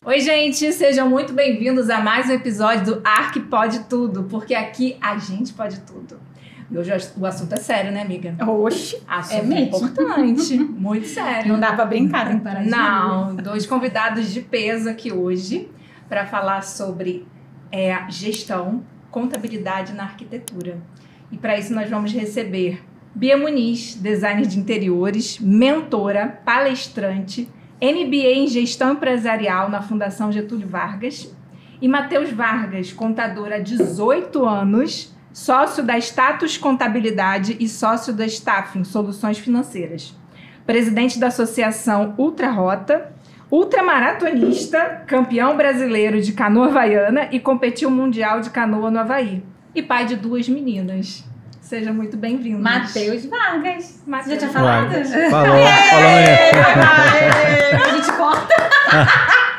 Oi, gente, sejam muito bem-vindos a mais um episódio do Arque Pode Tudo, porque aqui a gente pode tudo. E hoje o assunto é sério, né, amiga? Oxi, assunto é mesmo importante, muito sério. Não dá pra brincar, tem que parar de Não, dois convidados de peso aqui hoje para falar sobre gestão, contabilidade na arquitetura. E para isso nós vamos receber Bia Muniz, designer de interiores, mentora, palestrante, MBA em Gestão Empresarial na Fundação Getúlio Vargas, e Matheus Vargas, contador há 18 anos, sócio da Status Contabilidade e sócio da Staffing Soluções Financeiras, presidente da Associação Ultra Rota, ultramaratonista, campeão brasileiro de canoa havaiana e competiu mundial de canoa no Havaí, e pai de 2 meninas. Seja muito bem-vindo. Matheus Vargas. Matheus. Já tinha falado? Falou aí. A gente corta.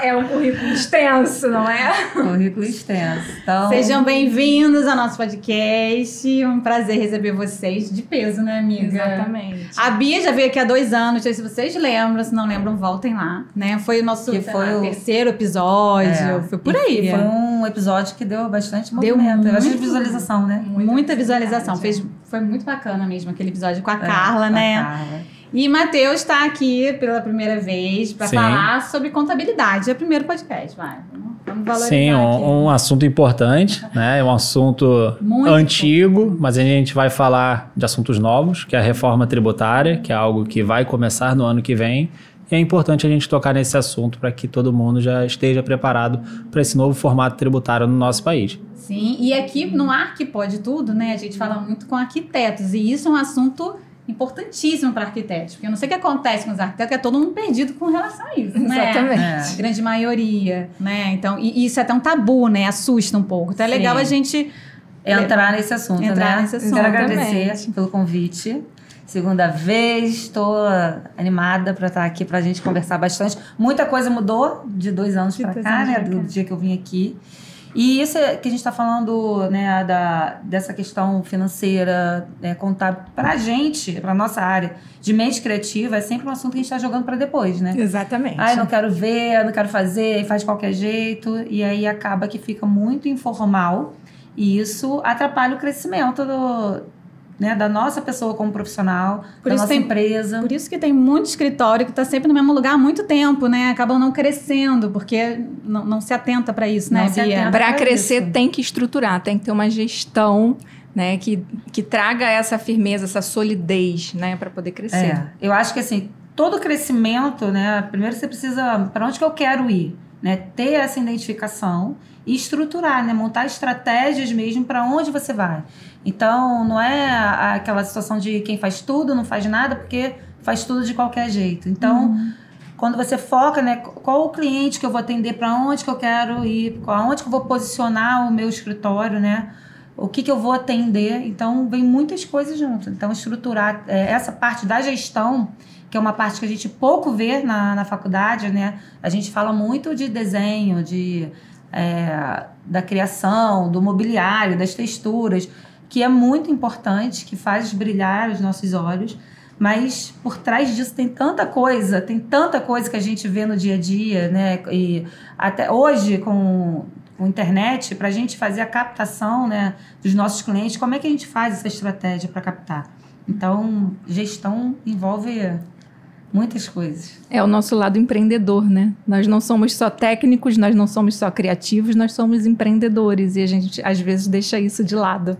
É um currículo extenso, não é? Currículo extenso. Então... Sejam bem-vindos ao nosso podcast. Um prazer receber vocês de peso, né, amiga? Exatamente. A Bia já veio aqui há 2 anos, não sei se vocês lembram. Se não lembram, voltem lá, né? Foi o nosso terceiro episódio. Foi por aí. E foi um episódio que deu bastante movimento. Bastante visualização, né? Muita visualização. Foi muito bacana mesmo aquele episódio com a Carla, né? A Carla. E Matheus está aqui pela primeira vez para falar sobre contabilidade. É o primeiro podcast, vai. Vamos valorizar. Sim, um assunto importante, né? É um assunto muito antigo, mas a gente vai falar de assuntos novos, que é a reforma tributária, que é algo que vai começar no ano que vem. E é importante a gente tocar nesse assunto para que todo mundo já esteja preparado para esse novo formato tributário no nosso país. Sim, e aqui no Arque Pode Tudo, né? A gente fala muito com arquitetos, e isso é um assunto importantíssimo para arquitetos, porque eu não sei o que acontece com os arquitetos, que é todo mundo perdido com relação a isso, né? Exatamente. Grande maioria, né? Então, e isso é até um tabu, né? Assusta um pouco. Então é legal a gente entrar nesse assunto, Quero agradecer pelo convite. Segunda vez, estou animada para estar aqui para a gente conversar bastante. Muita coisa mudou de 2 anos para cá, né? Do dia que eu vim aqui. E isso que a gente está falando, né, dessa questão financeira, contábil, para a gente, para a nossa área de mente criativa, é sempre um assunto que a gente está jogando para depois, né? Exatamente. Eu não quero ver, eu não quero fazer, e faz de qualquer jeito, e aí acaba que fica muito informal, e isso atrapalha o crescimento da nossa pessoa como profissional, da nossa empresa. Por isso que tem muito escritório que está sempre no mesmo lugar há muito tempo, né? Acabam não crescendo, porque não se atenta para isso, né, Bia? Para crescer tem que estruturar, tem que ter uma gestão, né, que traga essa firmeza, essa solidez, né, para poder crescer. Eu acho que assim, todo crescimento, né, primeiro você precisa, para onde que eu quero ir, né, ter essa identificação e estruturar, né, montar estratégias mesmo para onde você vai. Então, não é aquela situação de quem faz tudo, não faz nada, porque faz tudo de qualquer jeito. Então, quando você foca, né, qual o cliente que eu vou atender, para onde que eu quero ir, aonde que eu vou posicionar o meu escritório, né, o que eu vou atender. Então, vem muitas coisas juntas. Então, estruturar essa parte da gestão, que é uma parte que a gente pouco vê na faculdade, né, a gente fala muito de desenho, da criação, do mobiliário, das texturas, que é muito importante, que faz brilhar os nossos olhos, mas por trás disso tem tanta coisa que a gente vê no dia a dia, né? E até hoje, com internet, para a gente fazer a captação, né, dos nossos clientes, como é que a gente faz essa estratégia para captar? Então, gestão envolve muitas coisas. É o nosso lado empreendedor, né? Nós não somos só técnicos, nós não somos só criativos, nós somos empreendedores, e a gente às vezes deixa isso de lado.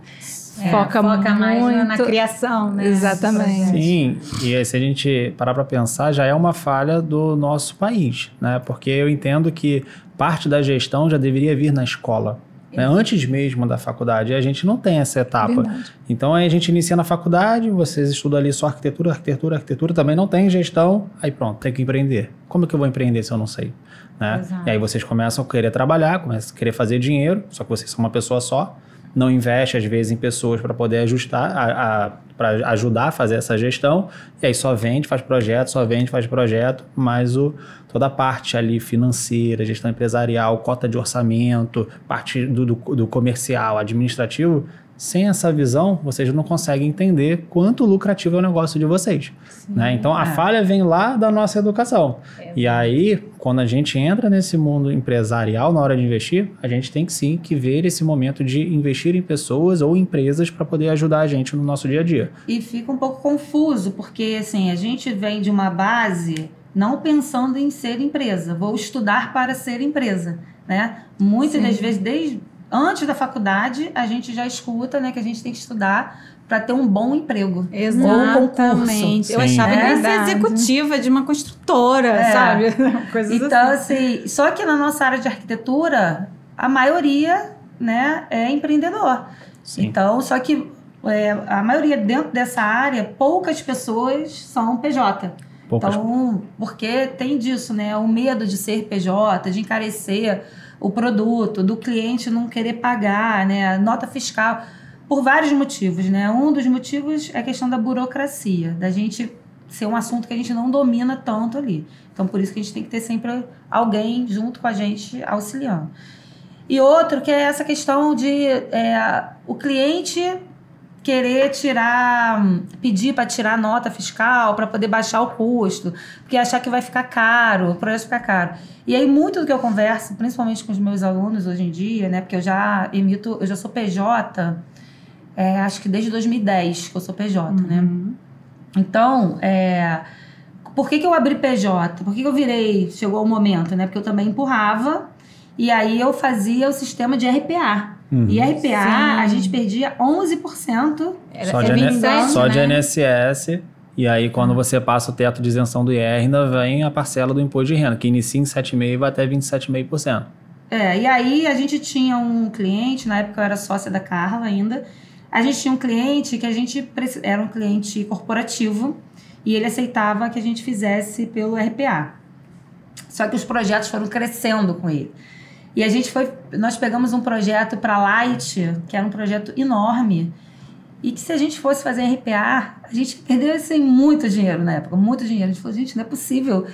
Foca mais na criação, né? Exatamente. Sim, e se a gente parar para pensar, já é uma falha do nosso país, né? Porque eu entendo que parte da gestão já deveria vir na escola, né? Antes mesmo da faculdade, e a gente não tem essa etapa. Verdade. Então aí a gente inicia na faculdade, vocês estudam ali só arquitetura, também não tem gestão, aí pronto, tem que empreender. Como é que eu vou empreender se eu não sei? Né? E aí vocês começam a querer trabalhar, começam a querer fazer dinheiro, só que vocês são uma pessoa só, não investe às vezes em pessoas para poder ajustar, para ajudar a fazer essa gestão, e aí só vende, faz projeto, mas toda a parte ali financeira, gestão empresarial, cota de orçamento, parte do comercial, administrativo, Sem essa visão, vocês não conseguem entender quanto lucrativo é o negócio de vocês. Né? Então, a falha vem lá da nossa educação. E aí, quando a gente entra nesse mundo empresarial, na hora de investir, a gente tem que sim que ver esse momento de investir em pessoas ou empresas para poder ajudar a gente no nosso dia a dia. E fica um pouco confuso, porque assim, a gente vem de uma base não pensando em ser empresa. Vou estudar para ser empresa. Né? Muitas das vezes, desde antes da faculdade, a gente já escuta, né, que a gente tem que estudar para ter um bom emprego. Exatamente. Eu achava que ia ser executiva de uma construtora, sabe? Coisas então, assim, só que na nossa área de arquitetura, a maioria, né, é empreendedor. Sim. Então, só que a maioria dentro dessa área, poucas pessoas são PJ. Então, porque tem disso, né? O medo de ser PJ, de encarecer o produto, do cliente não querer pagar, né? Nota fiscal, por vários motivos, né? Um dos motivos é a questão da burocracia, da gente ser um assunto que a gente não domina tanto ali. Então, por isso que a gente tem que ter sempre alguém junto com a gente auxiliando. E outro que é essa questão de o cliente querer pedir para tirar nota fiscal, para poder baixar o custo, porque achar que vai ficar caro, o projeto ficar caro. E aí, muito do que eu converso, principalmente com os meus alunos hoje em dia, né, porque eu já sou PJ, acho que desde 2010 que eu sou PJ, né? Então, por que eu abri PJ? Por que eu chegou o momento, né? Porque eu também empurrava, e aí eu fazia o sistema de RPA. E RPA, a gente perdia 11%. Só de INSS. E aí, quando você passa o teto de isenção do IR, ainda vem a parcela do imposto de renda, que inicia em 7,5% e vai até 27,5%. E aí a gente tinha um cliente, na época eu era sócia da Carla ainda, a gente tinha um cliente que era um cliente corporativo e ele aceitava que a gente fizesse pelo RPA. Só que os projetos foram crescendo com ele. E nós pegamos um projeto para a Light, que era um projeto enorme, e que se a gente fosse fazer RPA, a gente perdeu assim, muito dinheiro na época, muito dinheiro. A gente falou, gente, não é possível,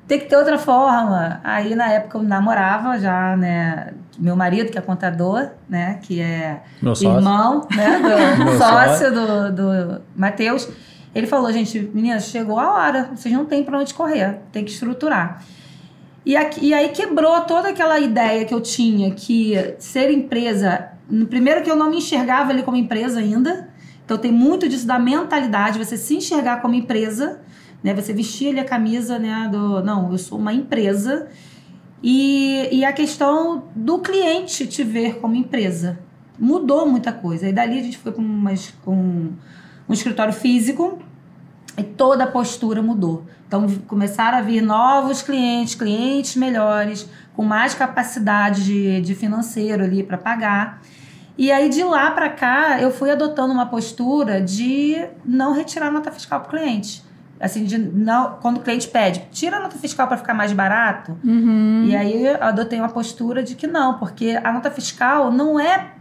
tem que ter outra forma. Aí na época eu namorava já, né, meu marido, que é contador, né, que é meu irmão, né, do sócio do Matheus. Ele falou, gente, meninas, chegou a hora, vocês não têm para onde correr, tem que estruturar. E aí quebrou toda aquela ideia que eu tinha, que ser empresa... Primeiro que eu não me enxergava ali como empresa ainda. Então tem muito disso da mentalidade, você se enxergar como empresa, né? Você vestir ali a camisa, né? Não, eu sou uma empresa. E a questão do cliente te ver como empresa. Mudou muita coisa. E dali a gente foi para um escritório físico e toda a postura mudou. Então, começaram a vir novos clientes melhores, com mais capacidade de financeiro ali para pagar. E aí, de lá para cá, eu fui adotando uma postura de não retirar nota fiscal para o cliente. Assim, quando o cliente pede, tira a nota fiscal para ficar mais barato. E aí, eu adotei uma postura de que não, porque a nota fiscal não é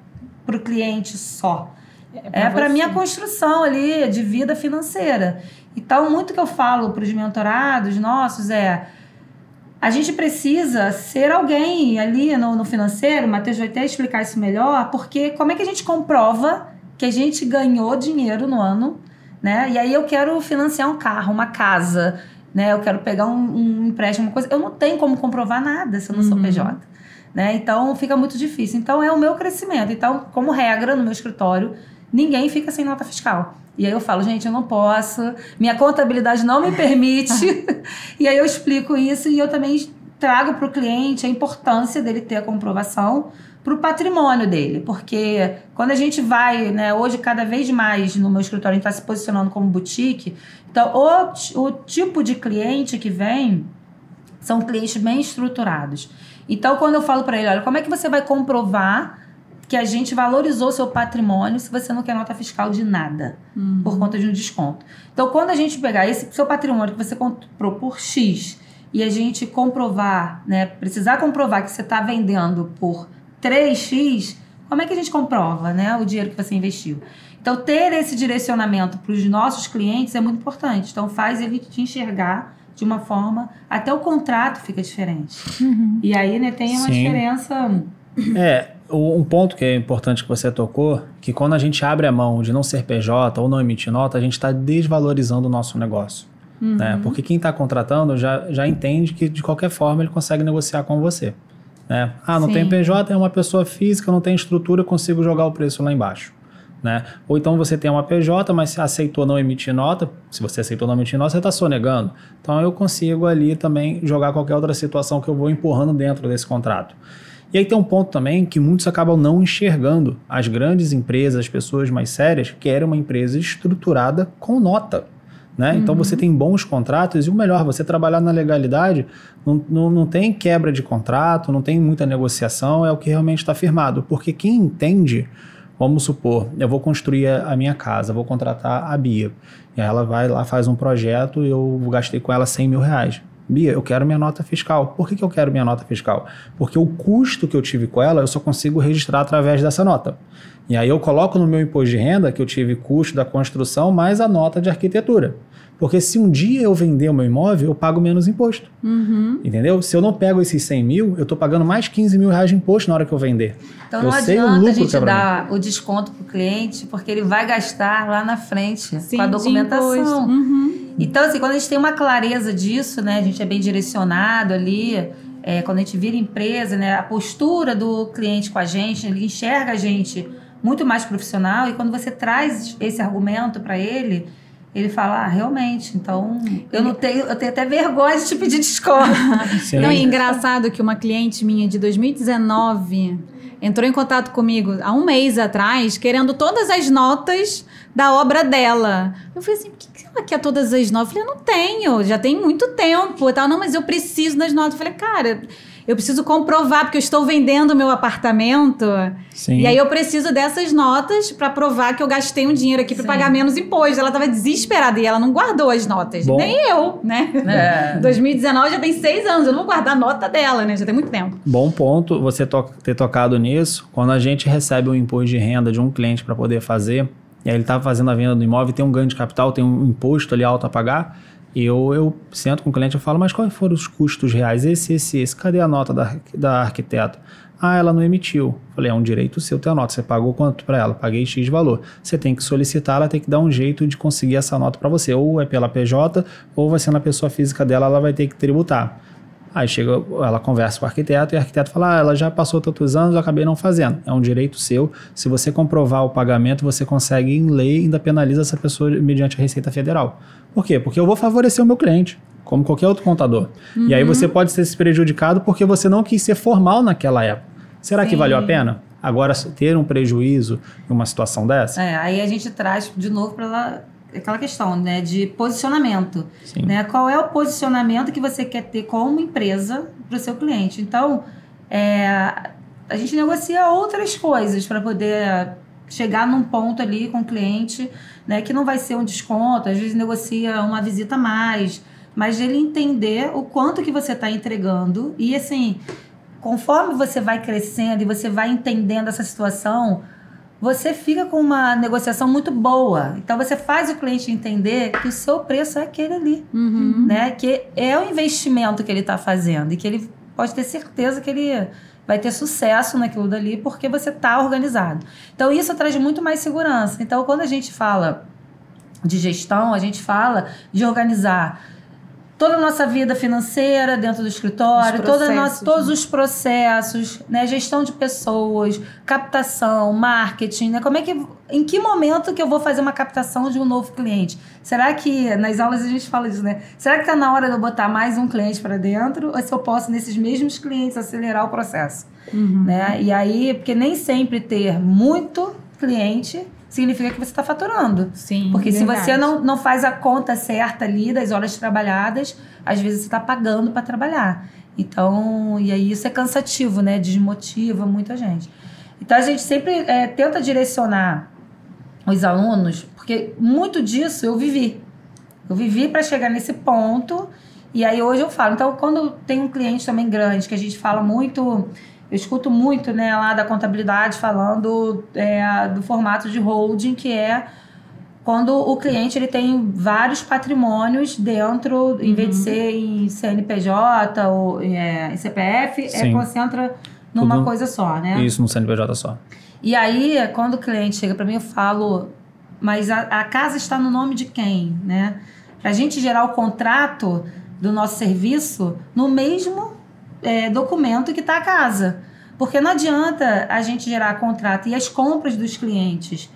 para o cliente só. É para a minha construção ali de vida financeira. Então, muito que eu falo para os mentorados nossos a gente precisa ser alguém ali no financeiro, o Matheus vai até explicar isso melhor, porque como é que a gente comprova que a gente ganhou dinheiro no ano, né? E aí eu quero financiar um carro, uma casa, né? Eu quero pegar um empréstimo, uma coisa. Eu não tenho como comprovar nada se eu não sou PJ. Né? Então, fica muito difícil. Então, é o meu crescimento. Então, como regra, no meu escritório, ninguém fica sem nota fiscal. E aí eu falo, gente, eu não posso, minha contabilidade não me permite. E aí eu explico isso e eu também trago para o cliente a importância dele ter a comprovação para o patrimônio dele. Porque quando a gente vai, né, hoje cada vez mais no meu escritório a gente está se posicionando como boutique, então o tipo de cliente que vem são clientes bem estruturados. Então quando eu falo para ele, olha, como é que você vai comprovar que a gente valorizou seu patrimônio se você não quer nota fiscal de nada, por conta de um desconto. Então, quando a gente pegar esse seu patrimônio que você comprou por X e a gente comprovar, né, precisar comprovar que você está vendendo por 3X, como é que a gente comprova, né, o dinheiro que você investiu? Então, ter esse direcionamento para os nossos clientes é muito importante. Então, faz ele te enxergar de uma forma... Até o contrato fica diferente. E aí, né, tem uma diferença... Um ponto que é importante que você tocou, que quando a gente abre a mão de não ser PJ ou não emitir nota, a gente está desvalorizando o nosso negócio. Né? Porque quem está contratando já entende que de qualquer forma ele consegue negociar com você. Né? Não tem PJ, é uma pessoa física, não tem estrutura, eu consigo jogar o preço lá embaixo. Né? Ou então você tem uma PJ, mas se aceitou não emitir nota, se você aceitou não emitir nota, você está sonegando. Então eu consigo ali também jogar qualquer outra situação que eu vou empurrando dentro desse contrato. E aí tem um ponto também que muitos acabam não enxergando. As grandes empresas, as pessoas mais sérias, querem uma empresa estruturada com nota. Né? Então você tem bons contratos e o melhor, você trabalhar na legalidade, não tem quebra de contrato, não tem muita negociação, é o que realmente está firmado. Porque quem entende, vamos supor, eu vou construir a minha casa, vou contratar a Bia, e ela vai lá, faz um projeto e eu gastei com ela R$100 mil. Bia, eu quero minha nota fiscal. Por que eu quero minha nota fiscal? Porque o custo que eu tive com ela, eu só consigo registrar através dessa nota. E aí eu coloco no meu imposto de renda que eu tive custo da construção mais a nota de arquitetura. Porque se um dia eu vender o meu imóvel, eu pago menos imposto. Entendeu? Se eu não pego esses 100 mil, eu estou pagando mais R$15 mil de imposto na hora que eu vender. Então não adianta a gente dar o desconto para o cliente, porque ele vai gastar lá na frente com a documentação. Então, assim, quando a gente tem uma clareza disso, né, a gente é bem direcionado ali, quando a gente vira empresa, né, a postura do cliente com a gente, ele enxerga a gente muito mais profissional, e quando você traz esse argumento para ele fala, realmente, então eu tenho até vergonha de te pedir desconto. Não, é engraçado que uma cliente minha de 2019 entrou em contato comigo há um mês atrás, querendo todas as notas da obra dela. Eu falei assim, por que ela quer todas as notas? Eu falei, eu não tenho, já tem muito tempo. Não, mas eu preciso das notas. Eu falei, cara, eu preciso comprovar, porque eu estou vendendo o meu apartamento. Sim. E aí eu preciso dessas notas para provar que eu gastei um dinheiro aqui para pagar menos imposto. Ela estava desesperada e ela não guardou as notas. Bom. Nem eu, né? 2019 já tem 6 anos, eu não vou guardar a nota dela, né? Já tem muito tempo. Bom ponto você ter tocado nisso. Quando a gente recebe um imposto de renda de um cliente para poder fazer, e aí ele está fazendo a venda do imóvel, tem um ganho de capital, tem um imposto ali alto a pagar, e eu sento com o cliente e falo, mas quais foram os custos reais? Esse, cadê a nota da arquiteta? Ela não emitiu. Falei, é um direito seu ter a nota. Você pagou quanto para ela? Paguei X de valor. Você tem que solicitar, ela tem que dar um jeito de conseguir essa nota para você. Ou é pela PJ, ou vai ser na pessoa física dela, ela vai ter que tributar. Aí chega, ela conversa com o arquiteto e o arquiteto fala, ela já passou tantos anos, eu acabei não fazendo. É um direito seu. Se você comprovar o pagamento, você consegue em lei, ainda penaliza essa pessoa mediante a Receita Federal. Por quê? Porque eu vou favorecer o meu cliente, como qualquer outro contador. E aí você pode ser prejudicado porque você não quis ser formal naquela época. Será que valeu a pena? Agora, ter um prejuízo em uma situação dessa? Aí a gente traz de novo para ela aquela questão, né, de posicionamento. Né? Qual é o posicionamento que você quer ter como empresa para o seu cliente? Então, a gente negocia outras coisas para poder chegar num ponto ali com o cliente, né, que não vai ser um desconto, às vezes negocia uma visita a mais, mas ele entender o quanto que você está entregando e, assim, conforme você vai crescendo e você vai entendendo essa situação, você fica com uma negociação muito boa. Então, você faz o cliente entender que o seu preço é aquele ali, né? Que é o investimento que ele está fazendo e que ele pode ter certeza que ele vai ter sucesso naquilo dali porque você está organizado. Então, isso traz muito mais segurança. Então, quando a gente fala de gestão, a gente fala de organizar toda a nossa vida financeira dentro do escritório, todos os processos, né? Gestão de pessoas, captação, marketing, né? Em que momento que eu vou fazer uma captação de um novo cliente? Será que, nas aulas a gente fala disso, né? Será que está na hora de eu botar mais um cliente para dentro? Ou se eu posso, nesses mesmos clientes, acelerar o processo? Né? E aí, porque nem sempre ter muito cliente significa que você está faturando. Sim, porque verdade. Se você não faz a conta certa ali das horas trabalhadas, às vezes você está pagando para trabalhar. Então, e aí isso é cansativo, né? Desmotiva muita gente. Então, a gente sempre tenta direcionar os alunos, porque muito disso eu vivi. Eu vivi para chegar nesse ponto, e aí hoje eu falo. Então, quando tem um cliente também grande, que a gente fala muito... Eu escuto muito, né, lá da contabilidade falando do formato de holding, que é quando o cliente ele tem vários patrimônios dentro, em vez de ser em CNPJ ou em CPF, concentra numa coisa só, né? Isso, no CNPJ só. E aí, quando o cliente chega para mim, eu falo, mas a casa está no nome de quem, né? Para a gente gerar o contrato do nosso serviço no mesmo documento que está a casa. Porque não adianta a gente gerar contrato e as compras dos clientes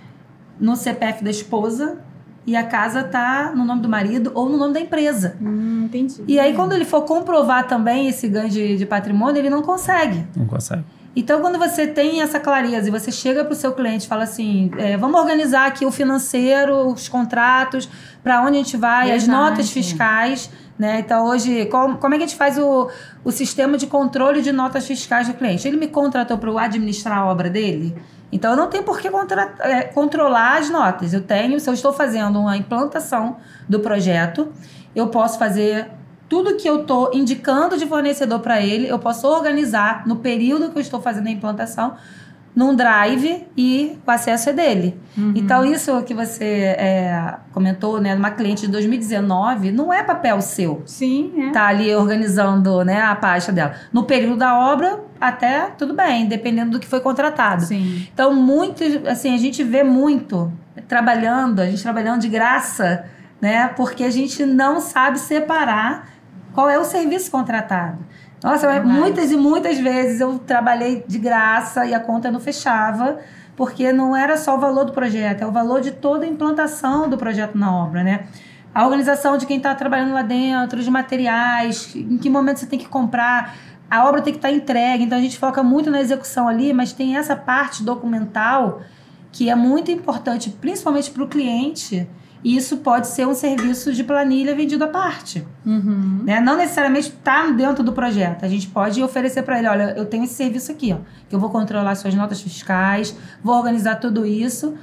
no CPF da esposa e a casa tá no nome do marido ou no nome da empresa. Entendi. E aí, quando ele for comprovar também esse ganho de patrimônio, ele não consegue. Não consegue. Então, quando você tem essa clareza e você chega para o seu cliente e fala assim, vamos organizar aqui o financeiro, os contratos, para onde a gente vai, as notas fiscais, né? Então, hoje, como é que a gente faz o sistema de controle de notas fiscais do cliente? Ele me contratou para eu administrar a obra dele? Então, eu não tenho por que controlar as notas. Se eu estou fazendo uma implantação do projeto, eu posso fazer tudo que eu estou indicando de fornecedor para ele, eu posso organizar no período que eu estou fazendo a implantação, num drive, e o acesso é dele. Então, isso que você comentou, né, uma cliente de 2019, não é papel seu. Sim, Tá ali organizando, né, a pasta dela. No período da obra, até tudo bem, dependendo do que foi contratado. Sim. Então, a gente vê muito a gente trabalhando de graça, né, porque a gente não sabe separar qual é o serviço contratado. Nossa, muitas e muitas vezes eu trabalhei de graça e a conta não fechava, porque não era só o valor do projeto, é o valor de toda a implantação do projeto na obra, né? A organização de quem está trabalhando lá dentro, de materiais, em que momento você tem que comprar, a obra tem que estar entregue, então a gente foca muito na execução ali, mas tem essa parte documental que é muito importante, principalmente para o cliente. E isso pode ser um serviço de planilha vendido à parte. Né? Não necessariamente está dentro do projeto. A gente pode oferecer para ele, olha, eu tenho esse serviço aqui, ó, que eu vou controlar suas notas fiscais, vou organizar tudo isso,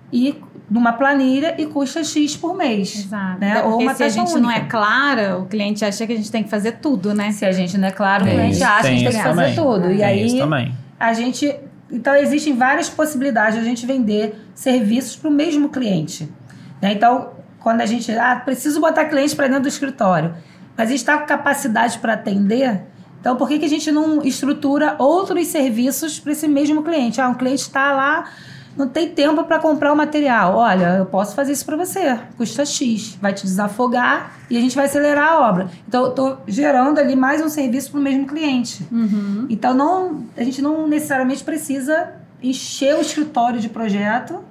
e numa planilha, e custa X por mês. Exato. Né? Ou uma se a gente única. não é clara, o cliente acha que a gente tem que fazer tudo, né? Se a gente não é claro, o cliente acha que a gente tem que fazer tudo. E aí, isso também. a gente... Então, existem várias possibilidades de a gente vender serviços para o mesmo cliente. Né? Então, quando a gente... preciso botar cliente para dentro do escritório. Mas a gente está com capacidade para atender. Então, por que a gente não estrutura outros serviços para esse mesmo cliente? Um cliente está lá, não tem tempo para comprar o material. Olha, eu posso fazer isso para você. Custa X. Vai te desafogar e a gente vai acelerar a obra. Então, eu estou gerando ali mais um serviço para o mesmo cliente. Então, a gente não necessariamente precisa encher o escritório de projeto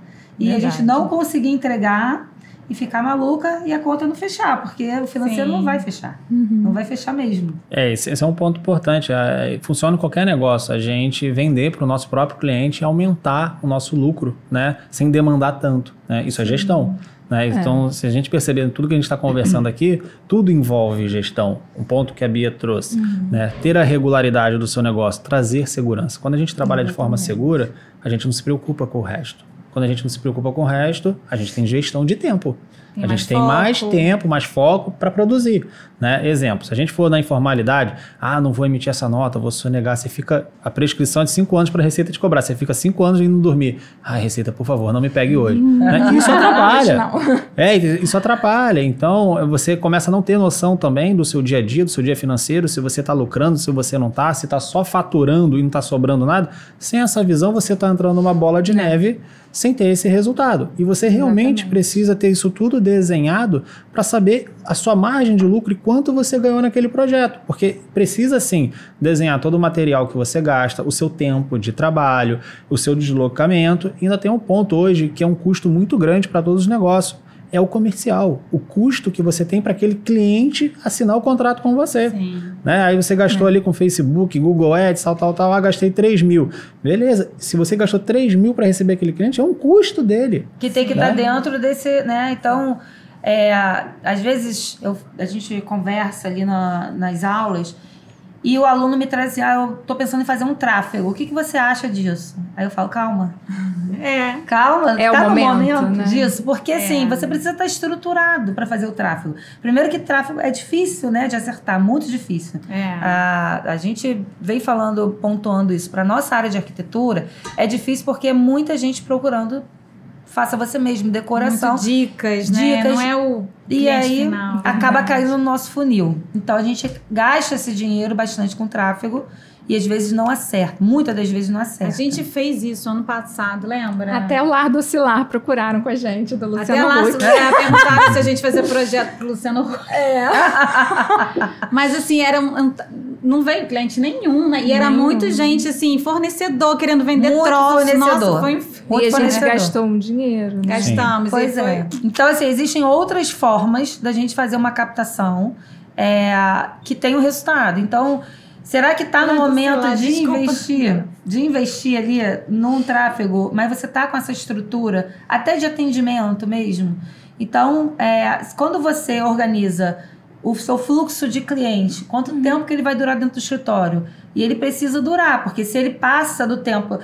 e a gente não conseguir entregar e ficar maluca e a conta não fechar, porque o financeiro não vai fechar. Não vai fechar mesmo. Esse é um ponto importante. Funciona em qualquer negócio. A gente vender para o nosso próprio cliente e aumentar o nosso lucro, né? Sem demandar tanto. Né? Isso é gestão. Né? Então, se a gente perceber tudo que a gente está conversando aqui, tudo envolve gestão. Um ponto que a Bia trouxe. Né? Ter a regularidade do seu negócio, trazer segurança. Quando a gente trabalha de forma segura, a gente não se preocupa com o resto. Quando a gente não se preocupa com o resto, a gente tem gestão de tempo. A gente tem mais tempo, mais foco para produzir. Né? Exemplo, se a gente for na informalidade, não vou emitir essa nota, vou sonegar, você fica... A prescrição é de 5 anos para a Receita te cobrar. Você fica 5 anos indo dormir. Receita, por favor, não me pegue hoje. Né? Isso atrapalha. Isso atrapalha. Então, você começa a não ter noção também do seu dia a dia, do seu dia financeiro, se você está lucrando, se você não está, se está só faturando e não está sobrando nada. Sem essa visão, você está entrando numa bola de neve sem ter esse resultado. E você realmente precisa ter isso tudo desenhado para saber a sua margem de lucro e quanto você ganhou naquele projeto. Porque precisa, sim, desenhar todo o material que você gasta, o seu tempo de trabalho, o seu deslocamento. E ainda tem um ponto hoje que é um custo muito grande para todos os negócios. É o comercial, o custo que você tem para aquele cliente assinar o contrato com você. Né? Aí você gastou ali com Facebook, Google Ads, tal, gastei 3 mil. Beleza, se você gastou 3 mil para receber aquele cliente, é um custo dele. Que tem que estar dentro desse, né? Então, às vezes a gente conversa ali nas aulas e o aluno me traz assim, eu tô pensando em fazer um tráfego, o que você acha disso? Aí eu falo, calma. Calma, tá no momento disso, porque assim, você precisa estar estruturado para fazer o tráfego. Primeiro que tráfego é difícil, né, de acertar, muito difícil. A gente vem pontuando isso. Para nossa área de arquitetura, é difícil porque é muita gente procurando faça você mesmo, decoração. Muito dicas, né? Não é o e aí final, acaba caindo no nosso funil. Então a gente gasta esse dinheiro bastante com tráfego e às vezes não acerta. Muitas das vezes não acerta. A gente fez isso ano passado, lembra? Até o Lar do Oscilar procuraram com a gente, do Luciano Até lá, Huck. perguntaram se a gente fazia projeto pro Luciano Huck. Mas assim, não veio cliente nenhum, né? E era muito gente, assim, fornecedor querendo vender muito troço. Fornecedor. Nossa, foi E a gente gastou um dinheiro. Né? Gastamos. Pois é. Então, assim, existem outras formas da gente fazer uma captação que tem um resultado. Então, será que está no momento de investir ali num tráfego, mas você está com essa estrutura, até de atendimento mesmo? Então, quando você organiza o seu fluxo de cliente, quanto tempo que ele vai durar dentro do escritório? E ele precisa durar, porque se ele passa do tempo...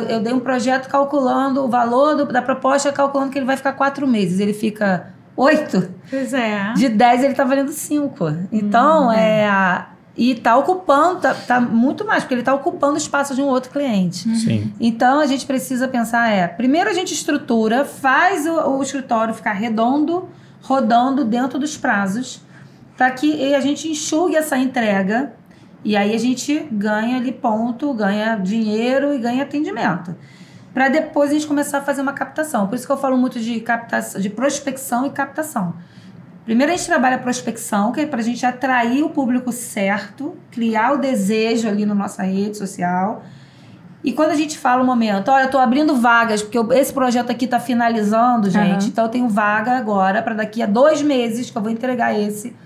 eu dei um projeto calculando o valor da proposta, calculando que ele vai ficar 4 meses. Ele fica 8? Pois é. De 10 ele tá valendo 5. Então, e tá ocupando, tá muito mais, porque ele tá ocupando o espaço de um outro cliente. Sim. Então, a gente precisa pensar, primeiro a gente estrutura, faz o escritório ficar redondo, rodando dentro dos prazos, para que a gente enxugue essa entrega, e aí a gente ganha ali ponto, ganha dinheiro e ganha atendimento. Para depois a gente começar a fazer uma captação. Por isso que eu falo muito de captação, de prospecção e captação. Primeiro a gente trabalha a prospecção, que é para a gente atrair o público certo, criar o desejo ali na nossa rede social. E quando a gente fala o momento, olha, eu estou abrindo vagas, porque esse projeto aqui está finalizando, gente, então eu tenho vaga agora para daqui a 2 meses que eu vou entregar esse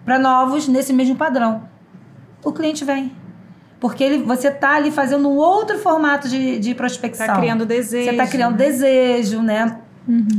para novos nesse mesmo padrão. O cliente vem. Porque você está ali fazendo um outro formato de prospecção. Está criando desejo. Você está criando desejo, né?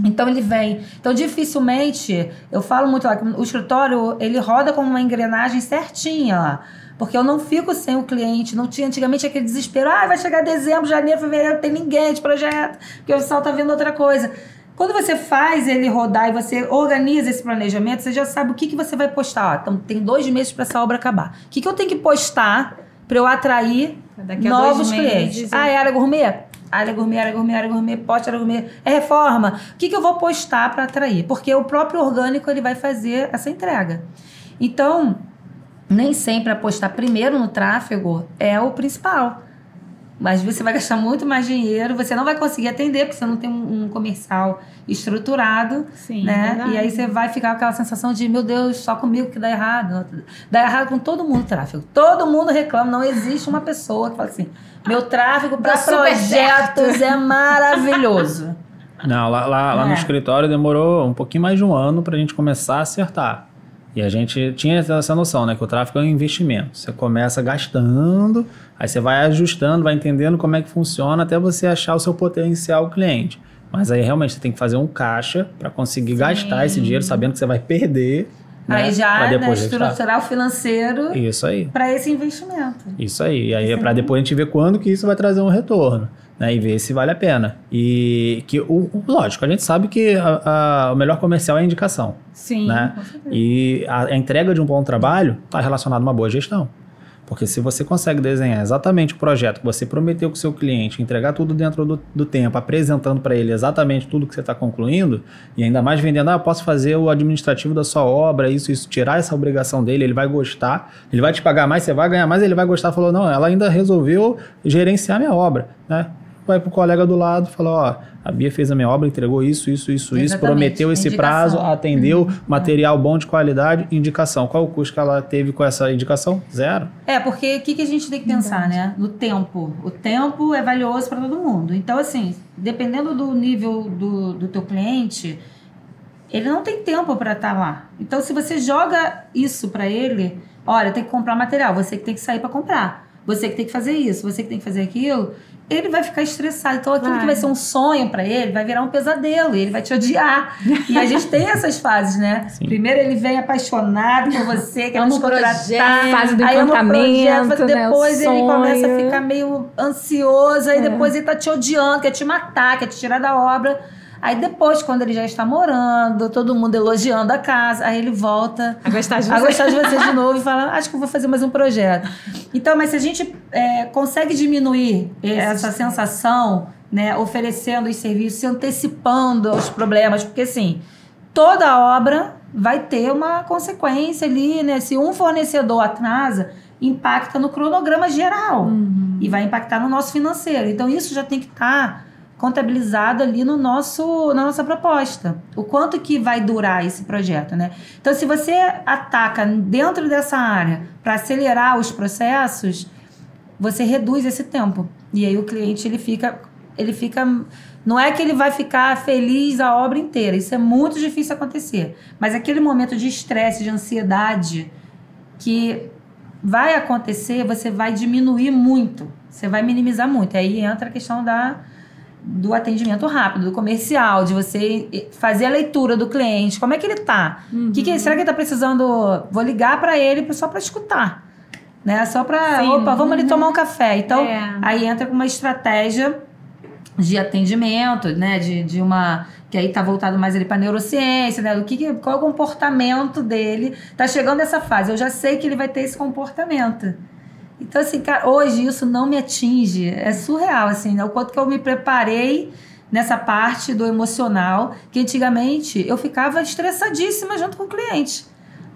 Então ele vem. Então dificilmente, eu falo muito lá, que o escritório ele roda como uma engrenagem certinha lá. Porque eu não fico sem o cliente, não tinha antigamente aquele desespero, vai chegar dezembro, janeiro, fevereiro, não tem ninguém de projeto, porque o pessoal está vendo outra coisa. Quando você faz ele rodar e você organiza esse planejamento, você já sabe o que você vai postar. Então tem 2 meses para essa obra acabar. O que eu tenho que postar para eu atrair novos clientes? É área gourmet? Área gourmet, poste área gourmet. É reforma. O que eu vou postar para atrair? Porque o próprio orgânico ele vai fazer essa entrega. Então, nem sempre apostar primeiro no tráfego é o principal. Mas você vai gastar muito mais dinheiro, você não vai conseguir atender, porque você não tem um comercial estruturado. Sim, né? E aí você vai ficar com aquela sensação de, meu Deus, só comigo que dá errado. Dá errado com todo mundo o tráfego. Todo mundo reclama, não existe uma pessoa que fala assim, meu tráfego para projetos é maravilhoso. Não, lá no escritório demorou um pouquinho mais de 1 ano para a gente começar a acertar. E a gente tinha essa noção, né? Que o tráfego é um investimento. Você começa gastando, aí você vai ajustando, vai entendendo como é que funciona até você achar o seu potencial cliente. Mas aí realmente você tem que fazer um caixa para conseguir gastar esse dinheiro sabendo que você vai perder. Né? Aí já estruturar o financeiro para esse investimento. Isso aí. E aí é para depois a gente ver quando que isso vai trazer um retorno. Né, e ver se vale a pena. E que, lógico, a gente sabe que o melhor comercial é a indicação. Sim, né? Com certeza. E a entrega de um bom trabalho está relacionada a uma boa gestão. Porque se você consegue desenhar exatamente o projeto que você prometeu com o seu cliente, entregar tudo dentro do tempo, apresentando para ele exatamente tudo que você está concluindo, e ainda mais vendendo, eu posso fazer o administrativo da sua obra, isso, tirar essa obrigação dele, ele vai gostar, ele vai te pagar mais, você vai ganhar mais, ele vai gostar, falou, não, ela ainda resolveu gerenciar minha obra, né? Vai pro colega do lado e fala, a Bia fez a minha obra, entregou isso, prometeu esse prazo, atendeu, material bom de qualidade, indicação. Qual o custo que ela teve com essa indicação? 0. Porque o que a gente tem que pensar, né? No tempo. O tempo é valioso para todo mundo. Então, assim, dependendo do nível do teu cliente, ele não tem tempo para estar lá. Então, se você joga isso para ele, olha, tem que comprar material, você que tem que sair para comprar, você que tem que fazer isso, você que tem que fazer aquilo, ele vai ficar estressado. Então, aquilo que vai ser um sonho para ele vai virar um pesadelo. Ele vai te odiar. E a gente tem essas fases, né? Sim. Primeiro ele vem apaixonado por você, quer te contratar. Fase do encantamento, depois ele começa a ficar meio ansioso. Aí depois ele tá te odiando, quer te matar, quer te tirar da obra. Aí depois, quando ele já está morando, todo mundo elogiando a casa, aí ele volta a gostar de você de novo e fala, acho que eu vou fazer mais um projeto. Então, mas se a gente consegue diminuir essa sensação, né, oferecendo os serviços, se antecipando aos problemas, porque assim, toda obra vai ter uma consequência ali, né? Se um fornecedor atrasa, impacta no cronograma geral e vai impactar no nosso financeiro. Então, isso já tem que estar contabilizado ali na nossa proposta. O quanto que vai durar esse projeto, né? Então, se você ataca dentro dessa área para acelerar os processos, você reduz esse tempo. E aí o cliente, ele fica... Não é que ele vai ficar feliz a obra inteira. Isso é muito difícil acontecer. Mas aquele momento de estresse, de ansiedade que vai acontecer, você vai diminuir muito. Você vai minimizar muito. Aí entra a questão do atendimento rápido, do comercial, de você fazer a leitura do cliente. Como é que ele está? Será que ele está precisando... Vou ligar para ele só para escutar. Né? Só para... Opa, vamos ali tomar um café. Então, aí entra com uma estratégia de atendimento, né? De uma... Que aí tá voltado mais ali para neurociência, né? Qual é o comportamento dele? Tá chegando essa fase. Eu já sei que ele vai ter esse comportamento. Então, assim, cara, hoje isso não me atinge. É surreal, assim, né? O quanto que eu me preparei nessa parte do emocional, que antigamente eu ficava estressadíssima junto com o cliente.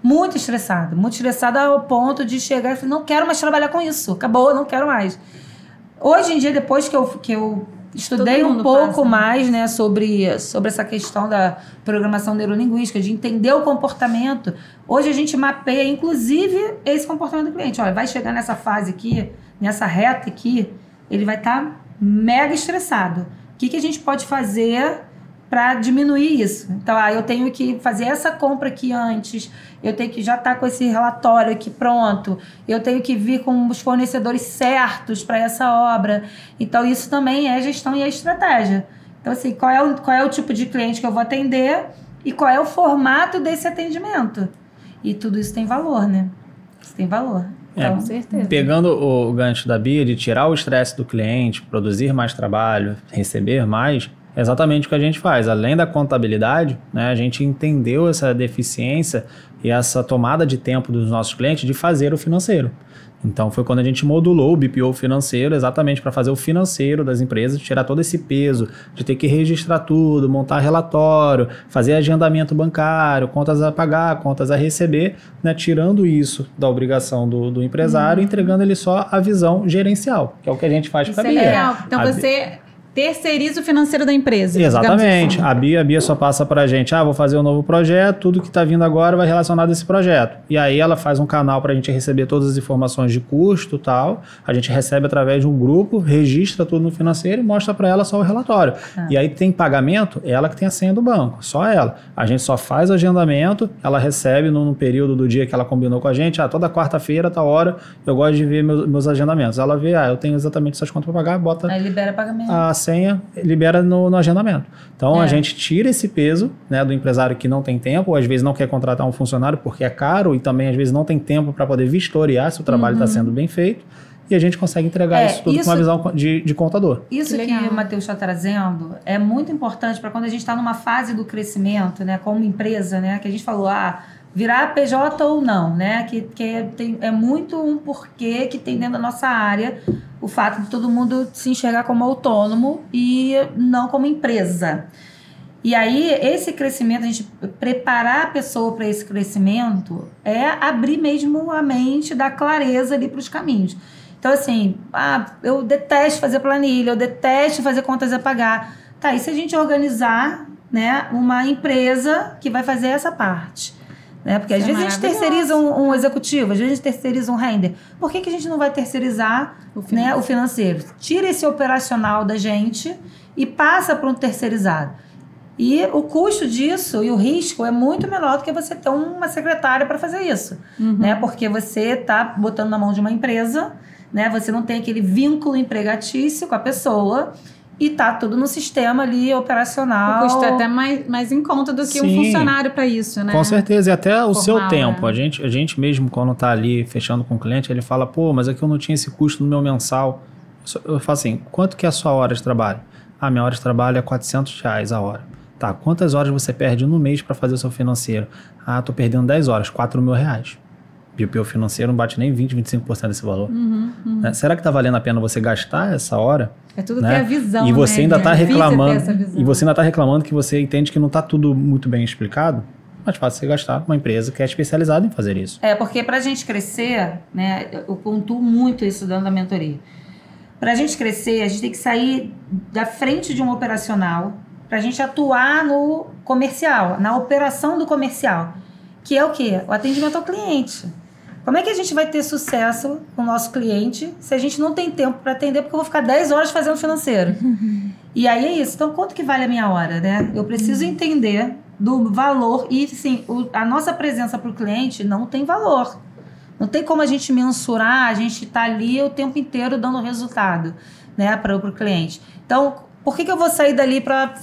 Muito estressada ao ponto de chegar e falar, não quero mais trabalhar com isso. Acabou, não quero mais. Hoje em dia, depois que eu estudei um pouco mais, né, sobre essa questão da programação neurolinguística, de entender o comportamento. Hoje a gente mapeia, inclusive, esse comportamento do cliente. Olha, vai chegar nessa fase aqui, nessa reta aqui, ele vai estar mega estressado. O que a gente pode fazer para diminuir isso? Então, eu tenho que fazer essa compra aqui antes, eu tenho que já estar com esse relatório aqui pronto, eu tenho que vir com os fornecedores certos para essa obra. Então, isso também é gestão e é estratégia. Então, assim, qual é o tipo de cliente que eu vou atender e qual é o formato desse atendimento? E tudo isso tem valor, né? Isso tem valor. Então, com certeza. Pegando o gancho da Bia de tirar o estresse do cliente, produzir mais trabalho, receber mais... É exatamente o que a gente faz. Além da contabilidade, né, a gente entendeu essa deficiência e essa tomada de tempo dos nossos clientes de fazer o financeiro. Então, foi quando a gente modulou o BPO financeiro exatamente para fazer o financeiro das empresas, tirar todo esse peso de ter que registrar tudo, montar relatório, fazer agendamento bancário, contas a pagar, contas a receber, né, tirando isso da obrigação do empresário e entregando ele só a visão gerencial, que é o que a gente faz para a Bia. Legal. Então, você... terceiriza o financeiro da empresa. Exatamente. Assim. A Bia só passa para a gente, vou fazer um novo projeto, tudo que está vindo agora vai relacionado a esse projeto. E aí ela faz um canal para a gente receber todas as informações de custo e tal. A gente recebe através de um grupo, registra tudo no financeiro e mostra para ela só o relatório. E aí tem pagamento, ela que tem a senha do banco, só ela. A gente só faz o agendamento, ela recebe no período do dia que ela combinou com a gente, toda quarta-feira, tal hora, eu gosto de ver meus agendamentos. Ela vê, eu tenho exatamente essas contas para pagar, bota... Aí libera pagamento. A senha, libera no agendamento. Então, a gente tira esse peso, né, do empresário que não tem tempo, ou às vezes não quer contratar um funcionário porque é caro e também às vezes não tem tempo para poder vistoriar se o trabalho está sendo bem feito, e a gente consegue entregar isso tudo com uma visão de contador. Isso que o Matheus está trazendo é muito importante para quando a gente está numa fase do crescimento, né, como empresa, né, que a gente falou, virar PJ ou não, né? Que é muito um porquê que tem dentro da nossa área o fato de todo mundo se enxergar como autônomo e não como empresa. E aí, esse crescimento, a gente preparar a pessoa para esse crescimento é abrir mesmo a mente, dar clareza ali para os caminhos. Então, assim, eu detesto fazer planilha, eu detesto fazer contas a pagar. Tá, e se a gente organizar, né, uma empresa que vai fazer essa parte? Né? Porque às vezes a gente terceiriza um executivo, às vezes a gente terceiriza um render. Por que a gente não vai terceirizar o financeiro? Tira esse operacional da gente e passa para um terceirizado. E o custo disso e o risco é muito menor do que você ter uma secretária para fazer isso. Né? Porque você está botando na mão de uma empresa, né? Você não tem aquele vínculo empregatício com a pessoa. E tá tudo no sistema ali operacional. Custa até mais em conta do que um funcionário para isso, né? Com certeza, e até o seu tempo. A gente mesmo, quando tá ali fechando com o cliente, ele fala, mas aqui eu não tinha esse custo no meu mensal. Eu falo assim, quanto que é a sua hora de trabalho? Minha hora de trabalho é R$400 a hora. Tá, quantas horas você perde no mês para fazer o seu financeiro? Tô perdendo 10 horas, R$4.000. BPO financeiro não bate nem 20%, 25% desse valor. Né? Será que tá valendo a pena você gastar essa hora? É tudo que é a visão, e você ainda tá reclamando. E você ainda tá reclamando que você entende que não tá tudo muito bem explicado? mais fácil você gastar com uma empresa que é especializada em fazer isso. Porque para a gente crescer, né, eu pontuo muito isso dentro da mentoria. Para a gente crescer, a gente tem que sair da frente de um operacional para a gente atuar no comercial, na operação do comercial, que é o quê? O atendimento ao cliente. Como é que a gente vai ter sucesso com o nosso cliente se a gente não tem tempo para atender, porque eu vou ficar 10 horas fazendo financeiro? E aí é isso. Então, quanto que vale a minha hora, né? Eu preciso entender do valor e, sim, a nossa presença para o cliente não tem valor. Não tem como a gente mensurar, a gente tá ali o tempo inteiro dando resultado, né, para o cliente. Então, por que eu vou sair dali para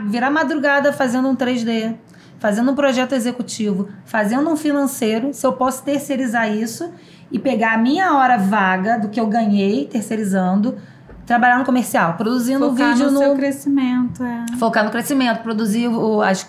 virar madrugada fazendo um 3D, fazendo um projeto executivo, fazendo um financeiro, se eu posso terceirizar isso e pegar a minha hora vaga do que eu ganhei terceirizando, trabalhar no comercial, produzindo focar vídeo no seu crescimento. Focar no crescimento, produzir